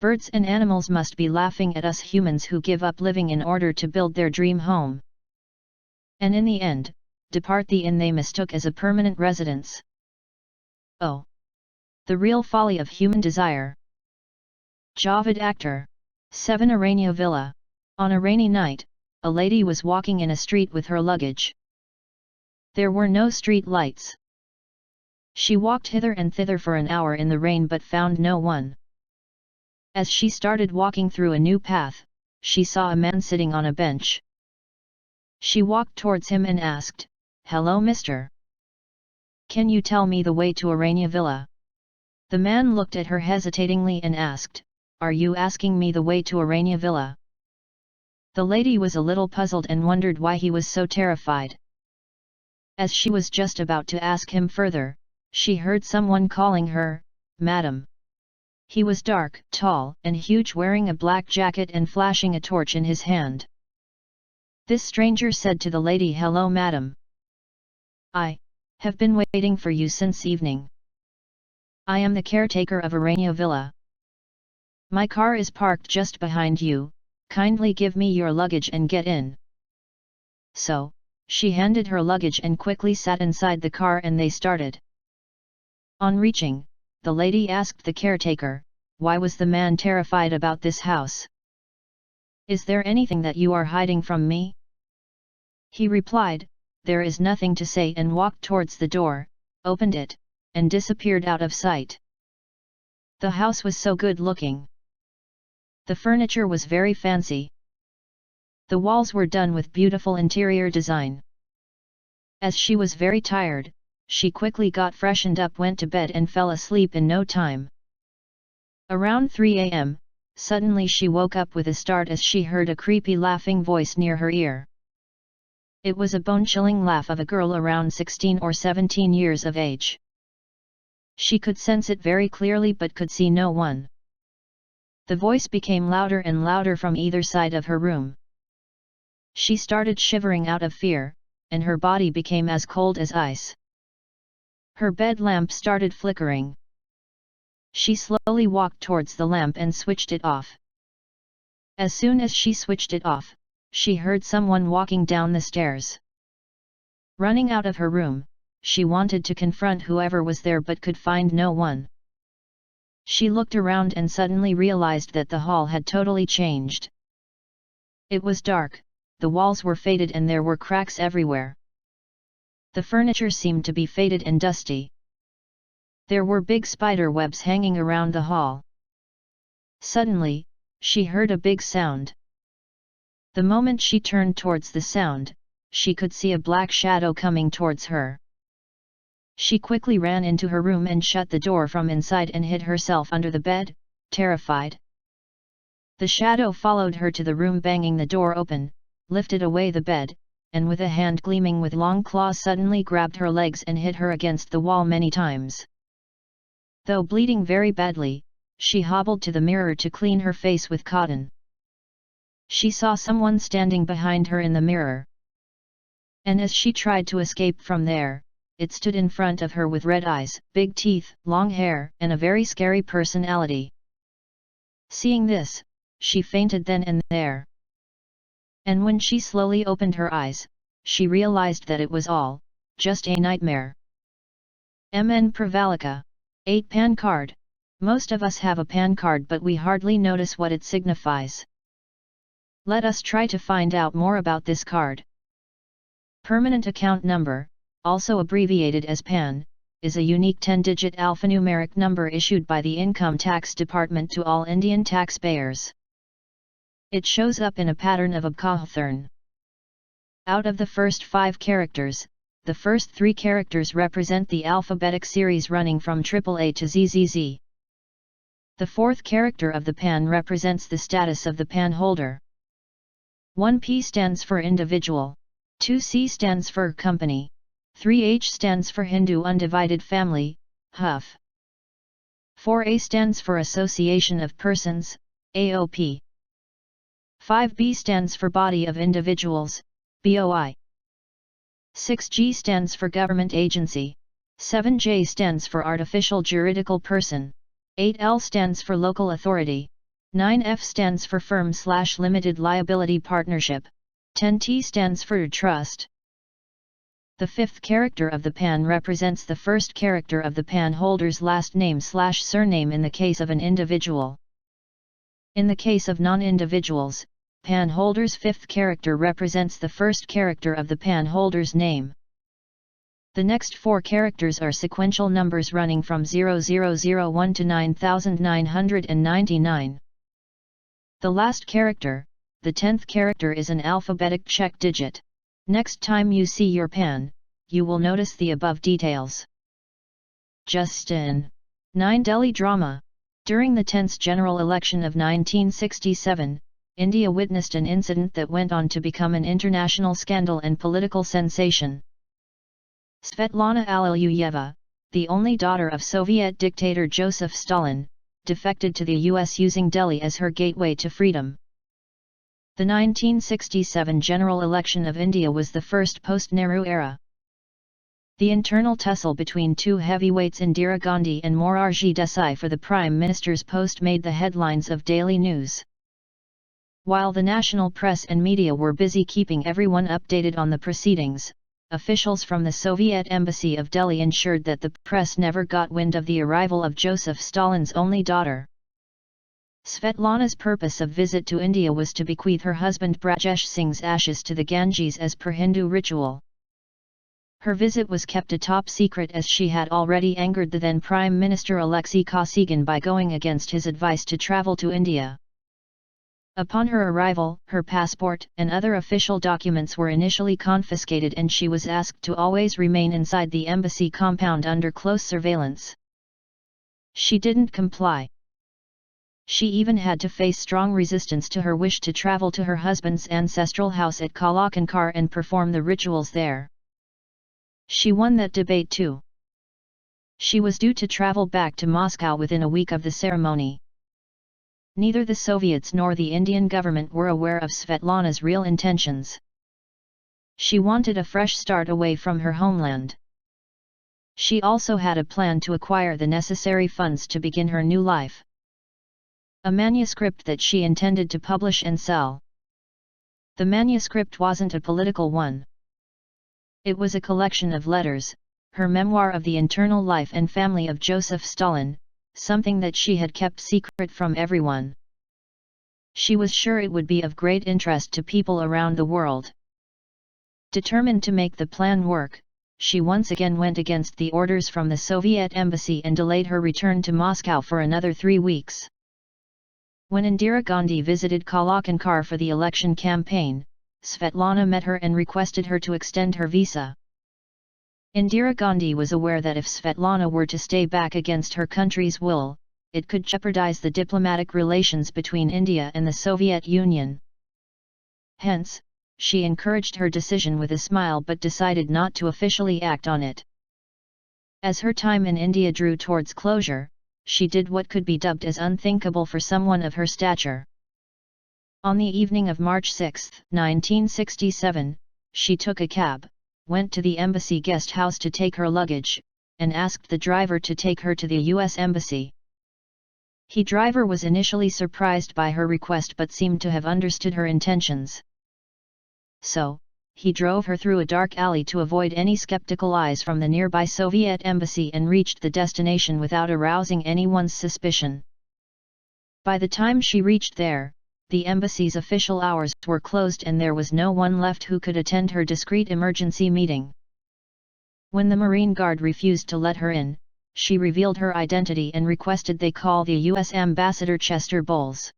Birds and animals must be laughing at us humans who give up living in order to build their dream home. And in the end, depart the inn they mistook as a permanent residence. Oh! The real folly of human desire. Javed Akhtar. 7 Arania Villa. On a rainy night, a lady was walking in a street with her luggage. There were no street lights. She walked hither and thither for an hour in the rain but found no one. As she started walking through a new path, she saw a man sitting on a bench. She walked towards him and asked, "Hello, mister. Can you tell me the way to Arania Villa?" The man looked at her hesitatingly and asked, "Are you asking me the way to Arania Villa?" The lady was a little puzzled and wondered why he was so terrified. As she was just about to ask him further, she heard someone calling her, "Madam." He was dark, tall, and huge, wearing a black jacket and flashing a torch in his hand. This stranger said to the lady, "Hello, madam. I have been waiting for you since evening. I am the caretaker of Arania Villa. My car is parked just behind you, kindly give me your luggage and get in." So, she handed her luggage and quickly sat inside the car and they started. On reaching, the lady asked the caretaker, why was the man terrified about this house? "Is there anything that you are hiding from me?" He replied, "There is nothing to say," and walked towards the door, opened it, and disappeared out of sight. The house was so good looking. The furniture was very fancy. The walls were done with beautiful interior design. As she was very tired, she quickly got freshened up, went to bed and fell asleep in no time. Around 3 a.m., suddenly she woke up with a start as she heard a creepy laughing voice near her ear. It was a bone-chilling laugh of a girl around 16 or 17 years of age. She could sense it very clearly but could see no one. The voice became louder and louder from either side of her room. She started shivering out of fear, and her body became as cold as ice. Her bed lamp started flickering. She slowly walked towards the lamp and switched it off. As soon as she switched it off, she heard someone walking down the stairs. Running out of her room, she wanted to confront whoever was there but could find no one. She looked around and suddenly realized that the hall had totally changed. It was dark, the walls were faded and there were cracks everywhere. The furniture seemed to be faded and dusty. There were big spider webs hanging around the hall. Suddenly, she heard a big sound. The moment she turned towards the sound, she could see a black shadow coming towards her. She quickly ran into her room and shut the door from inside and hid herself under the bed, terrified. The shadow followed her to the room, banging the door open, lifted away the bed, and with a hand gleaming with long claws suddenly grabbed her legs and hit her against the wall many times. Though bleeding very badly, she hobbled to the mirror to clean her face with cotton. She saw someone standing behind her in the mirror. And as she tried to escape from there, it stood in front of her with red eyes, big teeth, long hair, and a very scary personality. Seeing this, she fainted then and there. And when she slowly opened her eyes, she realized that it was all just a nightmare. MN Pravalika. 8 PAN card. Most of us have a PAN card but we hardly notice what it signifies. Let us try to find out more about this card. Permanent account number, also abbreviated as PAN, is a unique 10-digit alphanumeric number issued by the Income Tax Department to all Indian taxpayers. It shows up in a pattern of abkhathern. Out of the first 5 characters, the first 3 characters represent the alphabetic series running from AAA to ZZZ. The 4th character of the PAN represents the status of the PAN holder. 1P stands for individual, 2C stands for company, 3H stands for Hindu undivided family, HUF. 4A stands for Association of Persons, AOP. 5B stands for Body of Individuals, BOI. 6G stands for Government Agency, 7J stands for Artificial Juridical Person, 8L stands for Local Authority, 9F stands for Firm/Limited Liability Partnership, 10T stands for Trust. The fifth character of the PAN represents the first character of the PAN holder's last name/surname in the case of an individual. In the case of non-individuals, PAN holder's fifth character represents the first character of the PAN holder's name. The next four characters are sequential numbers running from 0001 to 9999. The last character, the 10th character, is an alphabetic check digit. Next time you see your PAN, you will notice the above details. Justin. 9 Delhi drama. During the tense general election of 1967, India witnessed an incident that went on to become an international scandal and political sensation. Svetlana Alexeyeva, the only daughter of Soviet dictator Joseph Stalin, defected to the US using Delhi as her gateway to freedom. The 1967 general election of India was the first post-Nehru era. The internal tussle between two heavyweights Indira Gandhi and Morarji Desai for the Prime Minister's post made the headlines of daily news. While the national press and media were busy keeping everyone updated on the proceedings, officials from the Soviet Embassy of Delhi ensured that the press never got wind of the arrival of Joseph Stalin's only daughter. Svetlana's purpose of visit to India was to bequeath her husband Brajesh Singh's ashes to the Ganges as per Hindu ritual. Her visit was kept a top secret as she had already angered the then Prime Minister Alexei Kosygin by going against his advice to travel to India. Upon her arrival, her passport and other official documents were initially confiscated and she was asked to always remain inside the embassy compound under close surveillance. She didn't comply. She even had to face strong resistance to her wish to travel to her husband's ancestral house at Kalakankar and perform the rituals there. She won that debate too. She was due to travel back to Moscow within a week of the ceremony. Neither the Soviets nor the Indian government were aware of Svetlana's real intentions. She wanted a fresh start away from her homeland. She also had a plan to acquire the necessary funds to begin her new life. A manuscript that she intended to publish and sell. The manuscript wasn't a political one. It was a collection of letters, her memoir of the internal life and family of Joseph Stalin, something that she had kept secret from everyone. She was sure it would be of great interest to people around the world. Determined to make the plan work, she once again went against the orders from the Soviet embassy and delayed her return to Moscow for another 3 weeks. When Indira Gandhi visited Kalakankar for the election campaign, Svetlana met her and requested her to extend her visa. Indira Gandhi was aware that if Svetlana were to stay back against her country's will, it could jeopardize the diplomatic relations between India and the Soviet Union. Hence, she encouraged her decision with a smile but decided not to officially act on it. As her time in India drew towards closure, she did what could be dubbed as unthinkable for someone of her stature. On the evening of March 6, 1967, she took a cab, went to the embassy guest house to take her luggage, and asked the driver to take her to the U.S. Embassy. The driver was initially surprised by her request but seemed to have understood her intentions. So, he drove her through a dark alley to avoid any skeptical eyes from the nearby Soviet embassy and reached the destination without arousing anyone's suspicion. By the time she reached there, the embassy's official hours were closed and there was no one left who could attend her discreet emergency meeting. When the Marine Guard refused to let her in, she revealed her identity and requested they call the U.S. Ambassador Chester Bowles.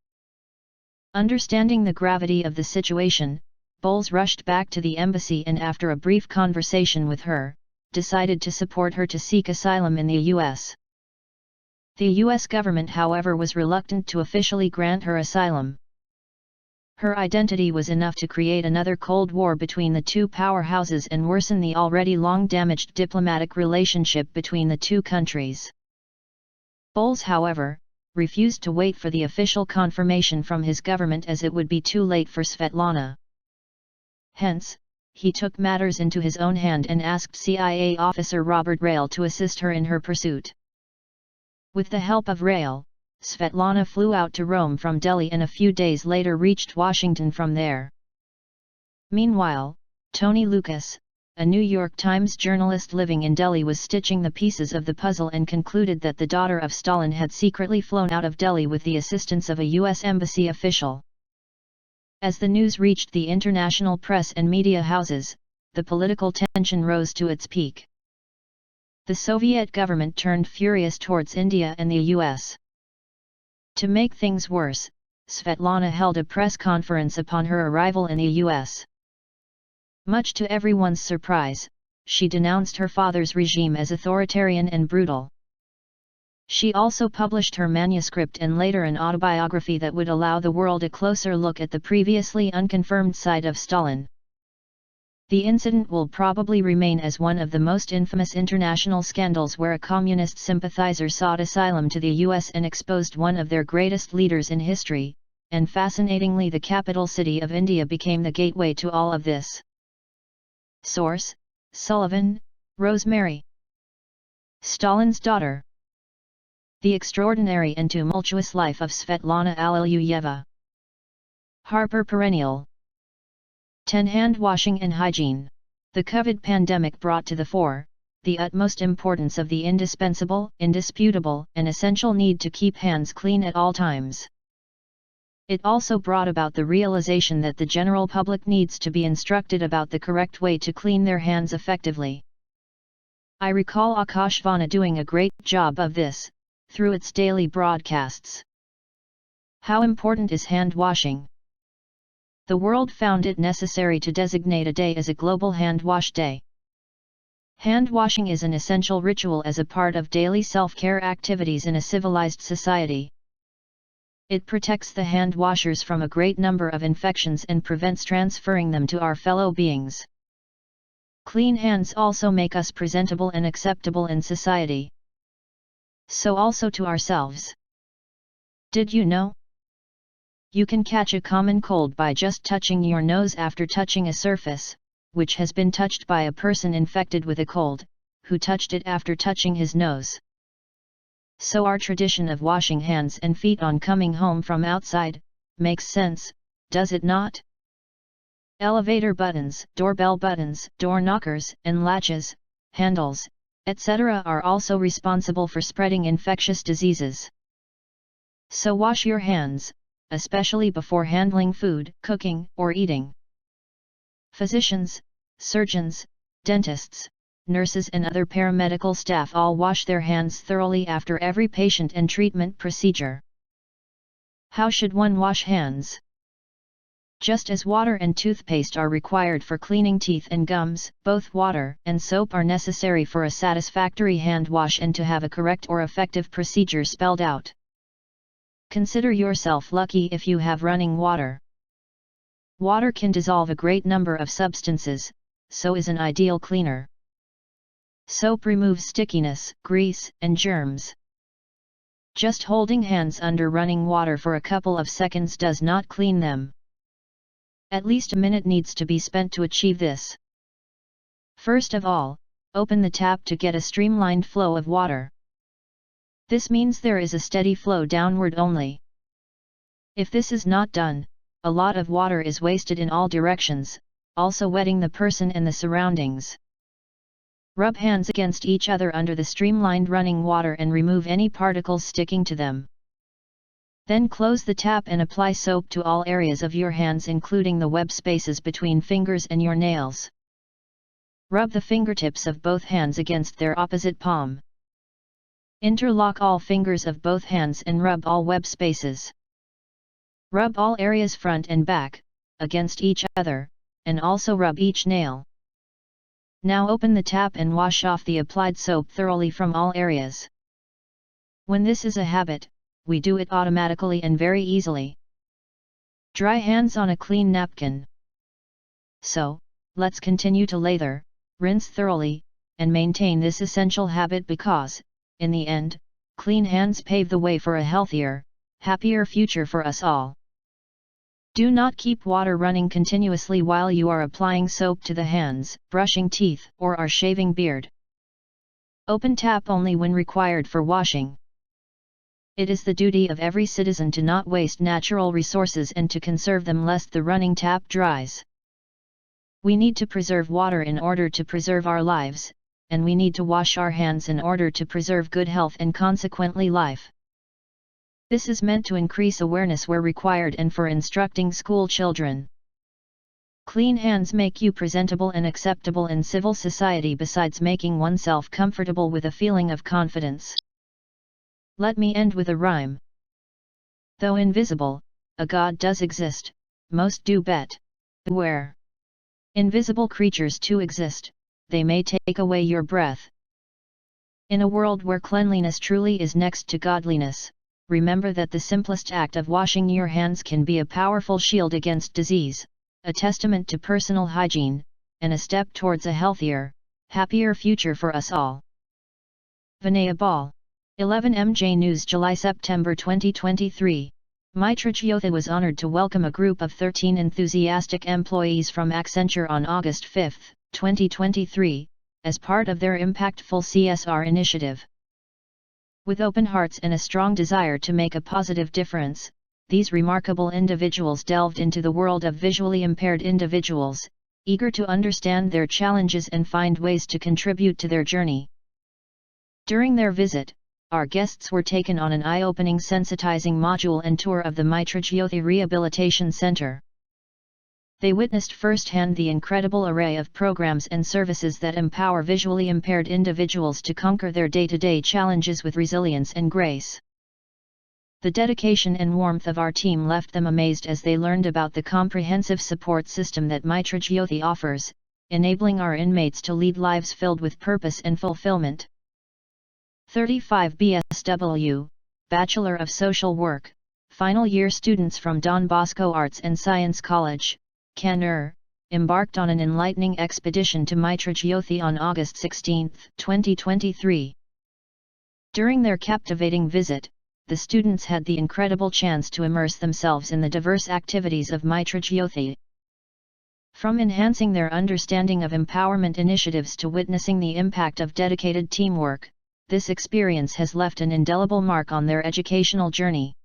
Understanding the gravity of the situation, Bowles rushed back to the embassy and after a brief conversation with her, decided to support her to seek asylum in the U.S. The U.S. government, however, was reluctant to officially grant her asylum. Her identity was enough to create another Cold War between the two powerhouses and worsen the already long damaged diplomatic relationship between the two countries. Bowles, however, refused to wait for the official confirmation from his government as it would be too late for Svetlana. Hence, he took matters into his own hand and asked CIA officer Robert Braille to assist her in her pursuit. With the help of Braille, Svetlana flew out to Rome from Delhi and a few days later reached Washington from there. Meanwhile, Tony Lucas, a New York Times journalist living in Delhi, was stitching the pieces of the puzzle and concluded that the daughter of Stalin had secretly flown out of Delhi with the assistance of a U.S. embassy official. As the news reached the international press and media houses, the political tension rose to its peak. The Soviet government turned furious towards India and the US. To make things worse, Svetlana held a press conference upon her arrival in the US. Much to everyone's surprise, she denounced her father's regime as authoritarian and brutal. She also published her manuscript and later an autobiography that would allow the world a closer look at the previously unconfirmed side of Stalin. The incident will probably remain as one of the most infamous international scandals where a communist sympathizer sought asylum to the US and exposed one of their greatest leaders in history, and fascinatingly the capital city of India became the gateway to all of this. Source: Sullivan, Rosemary. Stalin's Daughter. The Extraordinary and Tumultuous Life of Svetlana Alliluyeva. Harper Perennial. 10. Hand washing and hygiene. The COVID pandemic brought to the fore the utmost importance of the indispensable, indisputable, and essential need to keep hands clean at all times. It also brought about the realization that the general public needs to be instructed about the correct way to clean their hands effectively. I recall Akashvani doing a great job of this, through its daily broadcasts. How important is hand washing? The world found it necessary to designate a day as a global hand wash day. Hand washing is an essential ritual as a part of daily self-care activities in a civilized society. It protects the hand washers from a great number of infections and prevents transferring them to our fellow beings. Clean hands also make us presentable and acceptable in society. So also to ourselves. Did you know? You can catch a common cold by just touching your nose after touching a surface, which has been touched by a person infected with a cold, who touched it after touching his nose. So our tradition of washing hands and feet on coming home from outside, makes sense, does it not? Elevator buttons, doorbell buttons, door knockers and latches, handles, etc. are also responsible for spreading infectious diseases. So wash your hands, especially before handling food, cooking, or eating. Physicians, surgeons, dentists, nurses and other paramedical staff all wash their hands thoroughly after every patient and treatment procedure. How should one wash hands? Just as water and toothpaste are required for cleaning teeth and gums, both water and soap are necessary for a satisfactory hand wash and to have a correct or effective procedure spelled out. Consider yourself lucky if you have running water. Water can dissolve a great number of substances, so is an ideal cleaner. Soap removes stickiness, grease, and germs. Just holding hands under running water for a couple of seconds does not clean them. At least a minute needs to be spent to achieve this. First of all, open the tap to get a streamlined flow of water. This means there is a steady flow downward only. If this is not done, a lot of water is wasted in all directions, also wetting the person and the surroundings. Rub hands against each other under the streamlined running water and remove any particles sticking to them. Then close the tap and apply soap to all areas of your hands including the web spaces between fingers and your nails. Rub the fingertips of both hands against their opposite palm. Interlock all fingers of both hands and rub all web spaces. Rub all areas front and back, against each other, and also rub each nail. Now open the tap and wash off the applied soap thoroughly from all areas. When this is a habit, we do it automatically and very easily. Dry hands on a clean napkin. So, let's continue to lather, rinse thoroughly, and maintain this essential habit because, in the end, clean hands pave the way for a healthier, happier future for us all. Do not keep water running continuously while you are applying soap to the hands, brushing teeth, or are shaving beard. Open tap only when required for washing. It is the duty of every citizen to not waste natural resources and to conserve them lest the running tap dries. We need to preserve water in order to preserve our lives, and we need to wash our hands in order to preserve good health and consequently life. This is meant to increase awareness where required and for instructing school children. Clean hands make you presentable and acceptable in civil society besides making oneself comfortable with a feeling of confidence. Let me end with a rhyme. Though invisible, a God does exist, most do bet. Where invisible creatures too exist, they may take away your breath. In a world where cleanliness truly is next to godliness, remember that the simplest act of washing your hands can be a powerful shield against disease, a testament to personal hygiene, and a step towards a healthier, happier future for us all. Vinaya Bal. 11 MJ News July-September 2023. Mitra Jyothi was honored to welcome a group of 13 enthusiastic employees from Accenture on August 5, 2023, as part of their impactful CSR initiative. With open hearts and a strong desire to make a positive difference, these remarkable individuals delved into the world of visually impaired individuals, eager to understand their challenges and find ways to contribute to their journey. During their visit, our guests were taken on an eye-opening sensitizing module and tour of the Mitra Jyothi Rehabilitation Center. They witnessed firsthand the incredible array of programs and services that empower visually impaired individuals to conquer their day-to-day challenges with resilience and grace. The dedication and warmth of our team left them amazed as they learned about the comprehensive support system that Mitra Jyothi offers, enabling our inmates to lead lives filled with purpose and fulfillment. 35 BSW, Bachelor of Social Work, final year students from Don Bosco Arts and Science College, Kannur, embarked on an enlightening expedition to Mitra Jyothi on August 16, 2023. During their captivating visit, the students had the incredible chance to immerse themselves in the diverse activities of Mitra Jyothi. From enhancing their understanding of empowerment initiatives to witnessing the impact of dedicated teamwork, this experience has left an indelible mark on their educational journey.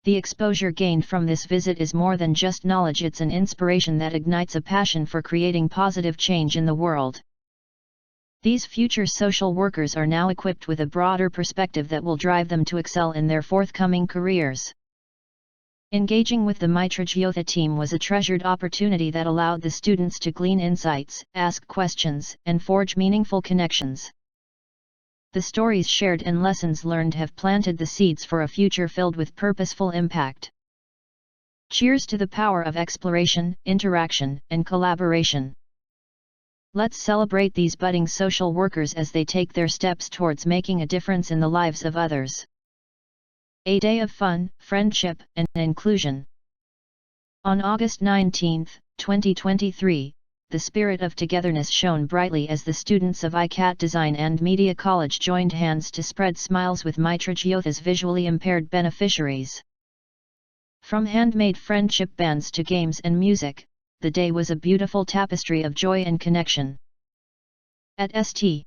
The exposure gained from this visit is more than just knowledge, it's an inspiration that ignites a passion for creating positive change in the world. These future social workers are now equipped with a broader perspective that will drive them to excel in their forthcoming careers. Engaging with the Mitra Jyothi team was a treasured opportunity that allowed the students to glean insights, ask questions, and forge meaningful connections. The stories shared and lessons learned have planted the seeds for a future filled with purposeful impact. Cheers to the power of exploration, interaction, and collaboration. Let's celebrate these budding social workers as they take their steps towards making a difference in the lives of others. A day of fun, friendship, and inclusion. On August 19, 2023, the spirit of togetherness shone brightly as the students of ICAT Design and Media College joined hands to spread smiles with Mitra Jyothi's visually impaired beneficiaries. From handmade friendship bands to games and music, the day was a beautiful tapestry of joy and connection. At St.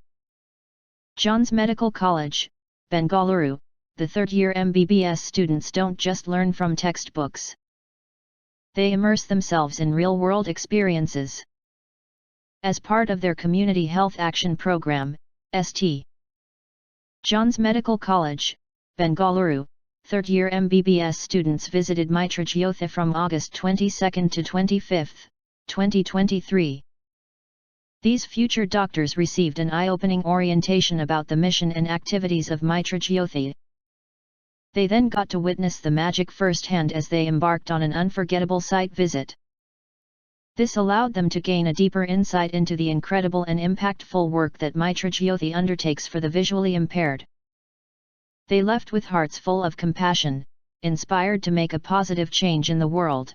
John's Medical College, Bengaluru, the third-year MBBS students don't just learn from textbooks. They immerse themselves in real-world experiences. As part of their Community Health Action Program, St. John's Medical College, Bengaluru, third-year MBBS students visited Mitra Jyothi from August 22 to 25, 2023. These future doctors received an eye-opening orientation about the mission and activities of Mitra Jyothi. They then got to witness the magic firsthand as they embarked on an unforgettable site visit. This allowed them to gain a deeper insight into the incredible and impactful work that Mitra Jyothi undertakes for the visually impaired. They left with hearts full of compassion, inspired to make a positive change in the world.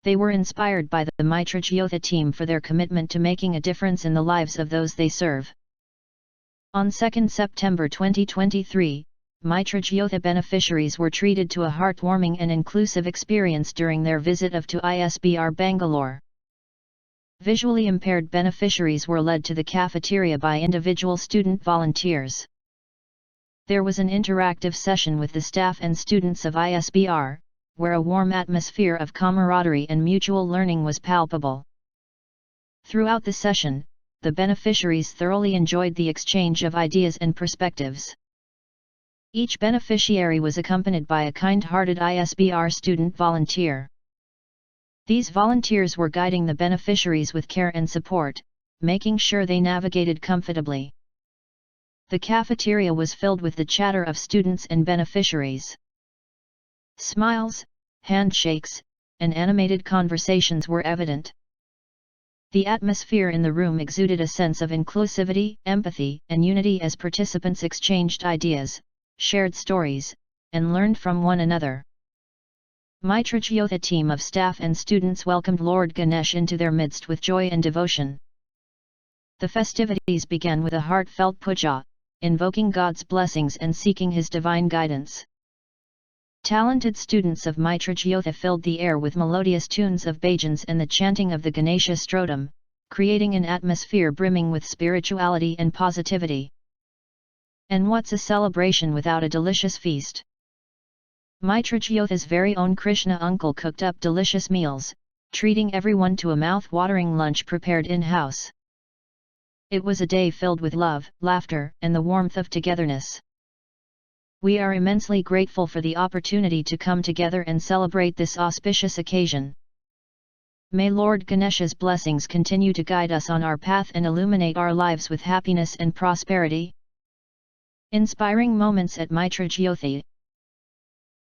They were inspired by the Mitra Jyothi team for their commitment to making a difference in the lives of those they serve. On 2 September 2023, Mitra Jyothi beneficiaries were treated to a heartwarming and inclusive experience during their visit to ISBR Bangalore. Visually impaired beneficiaries were led to the cafeteria by individual student volunteers. There was an interactive session with the staff and students of ISBR, where a warm atmosphere of camaraderie and mutual learning was palpable. Throughout the session, the beneficiaries thoroughly enjoyed the exchange of ideas and perspectives. Each beneficiary was accompanied by a kind-hearted ISBR student volunteer. These volunteers were guiding the beneficiaries with care and support, making sure they navigated comfortably. The cafeteria was filled with the chatter of students and beneficiaries. Smiles, handshakes, and animated conversations were evident. The atmosphere in the room exuded a sense of inclusivity, empathy, and unity as participants exchanged ideas, shared stories, and learned from one another. Mitra Jyothi team of staff and students welcomed Lord Ganesh into their midst with joy and devotion. The festivities began with a heartfelt puja, invoking God's blessings and seeking His divine guidance. Talented students of Mitra Jyothi filled the air with melodious tunes of bhajans and the chanting of the Ganesha Stotram, creating an atmosphere brimming with spirituality and positivity. And what's a celebration without a delicious feast? Mitra Jyothi's very own Krishna uncle cooked up delicious meals, treating everyone to a mouth-watering lunch prepared in-house. It was a day filled with love, laughter, and the warmth of togetherness. We are immensely grateful for the opportunity to come together and celebrate this auspicious occasion. May Lord Ganesha's blessings continue to guide us on our path and illuminate our lives with happiness and prosperity. Inspiring moments at Mitra Jyothi.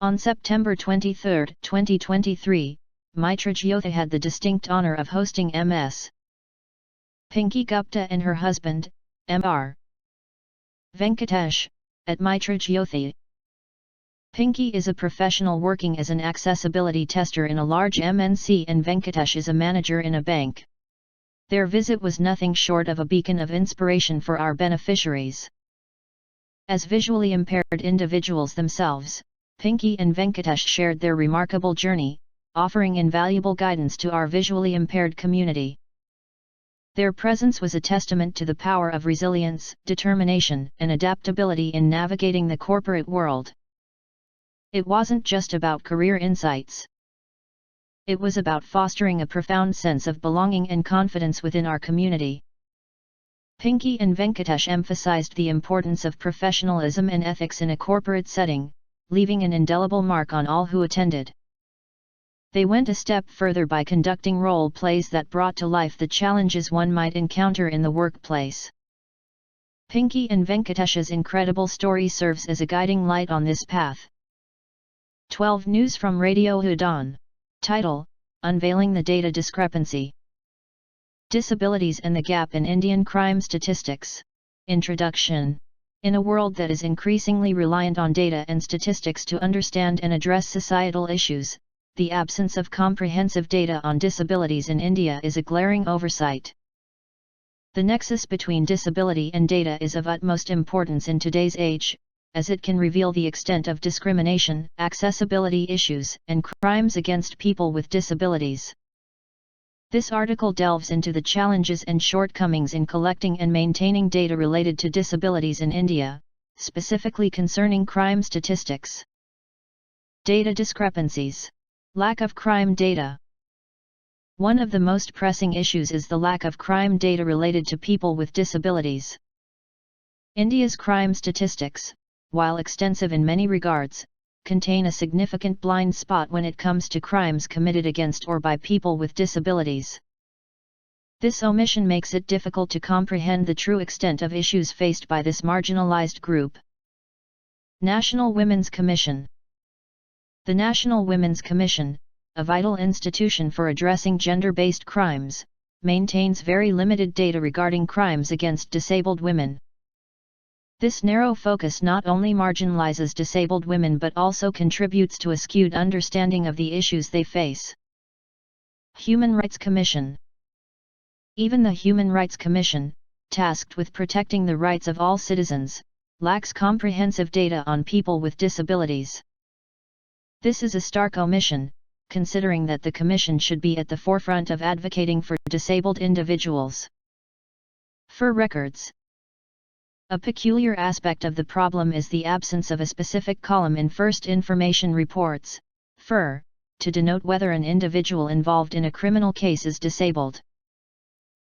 On September 23, 2023, Mitra Jyothi had the distinct honor of hosting Ms. Pinky Gupta and her husband, Mr. Venkatesh, at Mitra Jyothi. Pinky is a professional working as an accessibility tester in a large MNC and Venkatesh is a manager in a bank. Their visit was nothing short of a beacon of inspiration for our beneficiaries. As visually impaired individuals themselves, Pinky and Venkatesh shared their remarkable journey, offering invaluable guidance to our visually impaired community. Their presence was a testament to the power of resilience, determination, and adaptability in navigating the corporate world. It wasn't just about career insights. It was about fostering a profound sense of belonging and confidence within our community. Pinky and Venkatesh emphasized the importance of professionalism and ethics in a corporate setting, leaving an indelible mark on all who attended. They went a step further by conducting role plays that brought to life the challenges one might encounter in the workplace. Pinky and Venkatesh's incredible story serves as a guiding light on this path. 12 News from Radio Udon. Title: Unveiling the Data Discrepancy. Disabilities and the Gap in Indian Crime Statistics. Introduction. In a world that is increasingly reliant on data and statistics to understand and address societal issues, the absence of comprehensive data on disabilities in India is a glaring oversight. The nexus between disability and data is of utmost importance in today's age, as it can reveal the extent of discrimination, accessibility issues, and crimes against people with disabilities. This article delves into the challenges and shortcomings in collecting and maintaining data related to disabilities in India, specifically concerning crime statistics. Data discrepancies. Lack of crime data. One of the most pressing issues is the lack of crime data related to people with disabilities. India's crime statistics, while extensive in many regards, contain a significant blind spot when it comes to crimes committed against or by people with disabilities. This omission makes it difficult to comprehend the true extent of issues faced by this marginalized group. National Women's Commission. The National Women's Commission, a vital institution for addressing gender-based crimes, maintains very limited data regarding crimes against disabled women. This narrow focus not only marginalizes disabled women but also contributes to a skewed understanding of the issues they face. Human Rights Commission. Even the Human Rights Commission, tasked with protecting the rights of all citizens, lacks comprehensive data on people with disabilities. This is a stark omission, considering that the Commission should be at the forefront of advocating for disabled individuals. For records. A peculiar aspect of the problem is the absence of a specific column in First Information Reports, FIR, to denote whether an individual involved in a criminal case is disabled.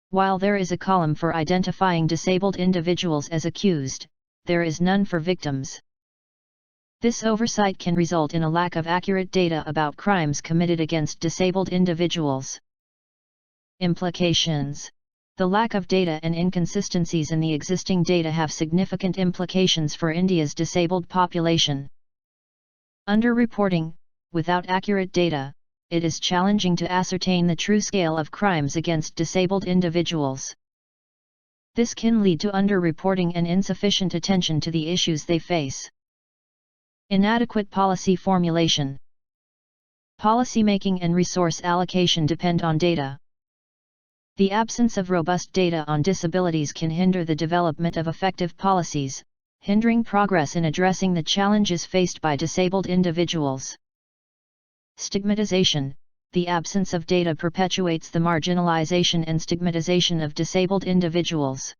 While there is a column for identifying disabled individuals as accused, there is none for victims. This oversight can result in a lack of accurate data about crimes committed against disabled individuals. Implications. The lack of data and inconsistencies in the existing data have significant implications for India's disabled population. Underreporting. Without accurate data, it is challenging to ascertain the true scale of crimes against disabled individuals. This can lead to underreporting and insufficient attention to the issues they face. Inadequate policy formulation. Policymaking and resource allocation depend on data. The absence of robust data on disabilities can hinder the development of effective policies, hindering progress in addressing the challenges faced by disabled individuals. Stigmatization. The absence of data perpetuates the marginalization and stigmatization of disabled individuals.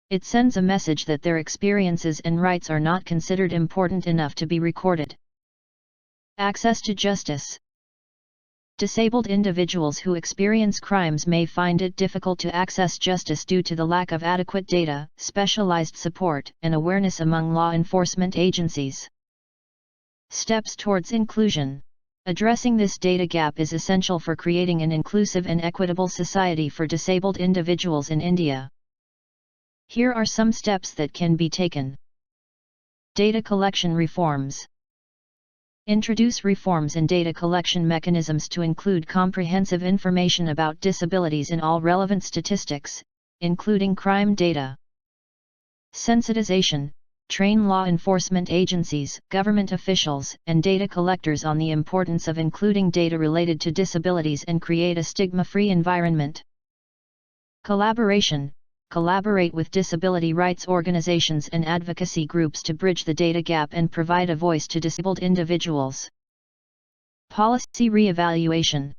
It sends a message that their experiences and rights are not considered important enough to be recorded. Access to justice. Disabled individuals who experience crimes may find it difficult to access justice due to the lack of adequate data, specialized support, and awareness among law enforcement agencies. Steps towards inclusion. Addressing this data gap is essential for creating an inclusive and equitable society for disabled individuals in India. Here are some steps that can be taken. Data collection reforms. Introduce reforms in data collection mechanisms to include comprehensive information about disabilities in all relevant statistics, including crime data. Sensitization. Train law enforcement agencies, government officials, and data collectors on the importance of including data related to disabilities and create a stigma-free environment. Collaboration. Collaborate with disability rights organizations and advocacy groups to bridge the data gap and provide a voice to disabled individuals. Policy re-evaluation.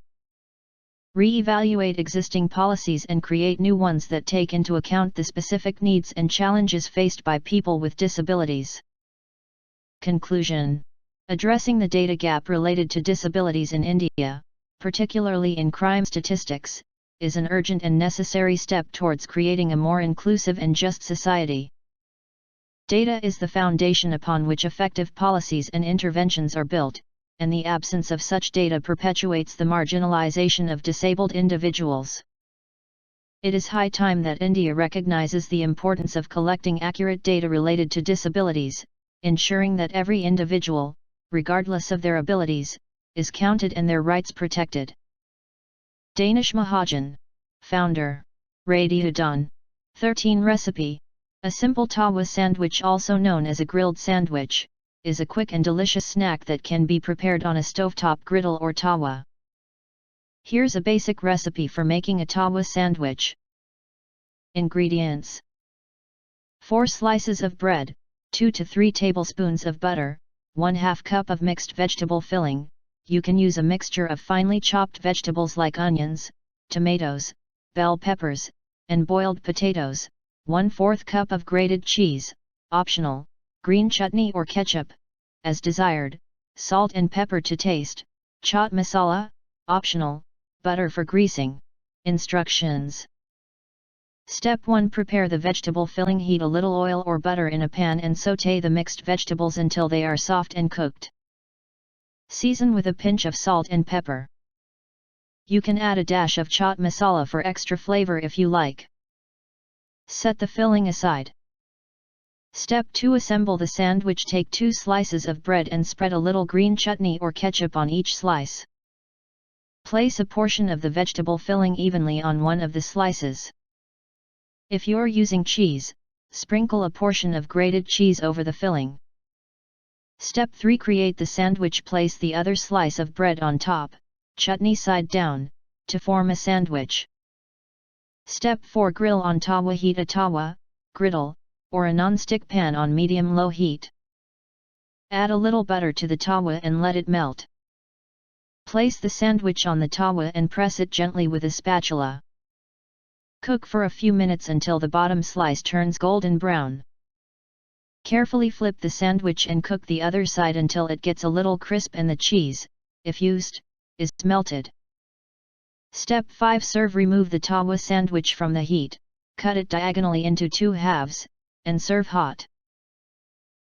Re-evaluate existing policies and create new ones that take into account the specific needs and challenges faced by people with disabilities. Conclusion. Addressing the data gap related to disabilities in India, particularly in crime statistics, is an urgent and necessary step towards creating a more inclusive and just society. Data is the foundation upon which effective policies and interventions are built, and the absence of such data perpetuates the marginalization of disabled individuals. It is high time that India recognizes the importance of collecting accurate data related to disabilities, ensuring that every individual, regardless of their abilities, is counted and their rights protected. Danish Mahajan, founder. Radio Don. 13 Recipe. A simple tawa sandwich, also known as a grilled sandwich, is a quick and delicious snack that can be prepared on a stovetop griddle or tawa. Here's a basic recipe for making a tawa sandwich. Ingredients: 4 slices of bread, 2 to 3 tablespoons of butter, 1/2 cup of mixed vegetable filling. You can use a mixture of finely chopped vegetables like onions, tomatoes, bell peppers, and boiled potatoes, 1/4 cup of grated cheese, optional, green chutney or ketchup, as desired, salt and pepper to taste, chaat masala, optional, butter for greasing. Instructions. Step 1. Prepare the vegetable filling. Heat a little oil or butter in a pan and sauté the mixed vegetables until they are soft and cooked. Season with a pinch of salt and pepper. You can add a dash of chaat masala for extra flavor if you like. Set the filling aside. Step 2. Assemble the sandwich. Take 2 slices of bread and spread a little green chutney or ketchup on each slice. Place a portion of the vegetable filling evenly on one of the slices. If you're using cheese, sprinkle a portion of grated cheese over the filling. Step 3. Create the sandwich. Place the other slice of bread on top, chutney side down, to form a sandwich. Step 4. Grill on tawa. Heat a tawa, griddle, or a non-stick pan on medium-low heat. Add a little butter to the tawa and let it melt. Place the sandwich on the tawa and press it gently with a spatula. Cook for a few minutes until the bottom slice turns golden brown. Carefully flip the sandwich and cook the other side until it gets a little crisp and the cheese, if used, is melted. Step 5. Serve. Remove the tawa sandwich from the heat, cut it diagonally into 2 halves, and serve hot.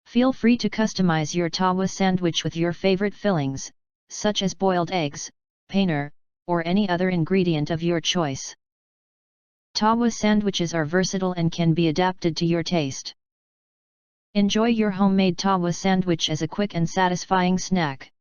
Feel free to customize your tawa sandwich with your favorite fillings, such as boiled eggs, paneer, or any other ingredient of your choice. Tawa sandwiches are versatile and can be adapted to your taste. Enjoy your homemade tawa sandwich as a quick and satisfying snack.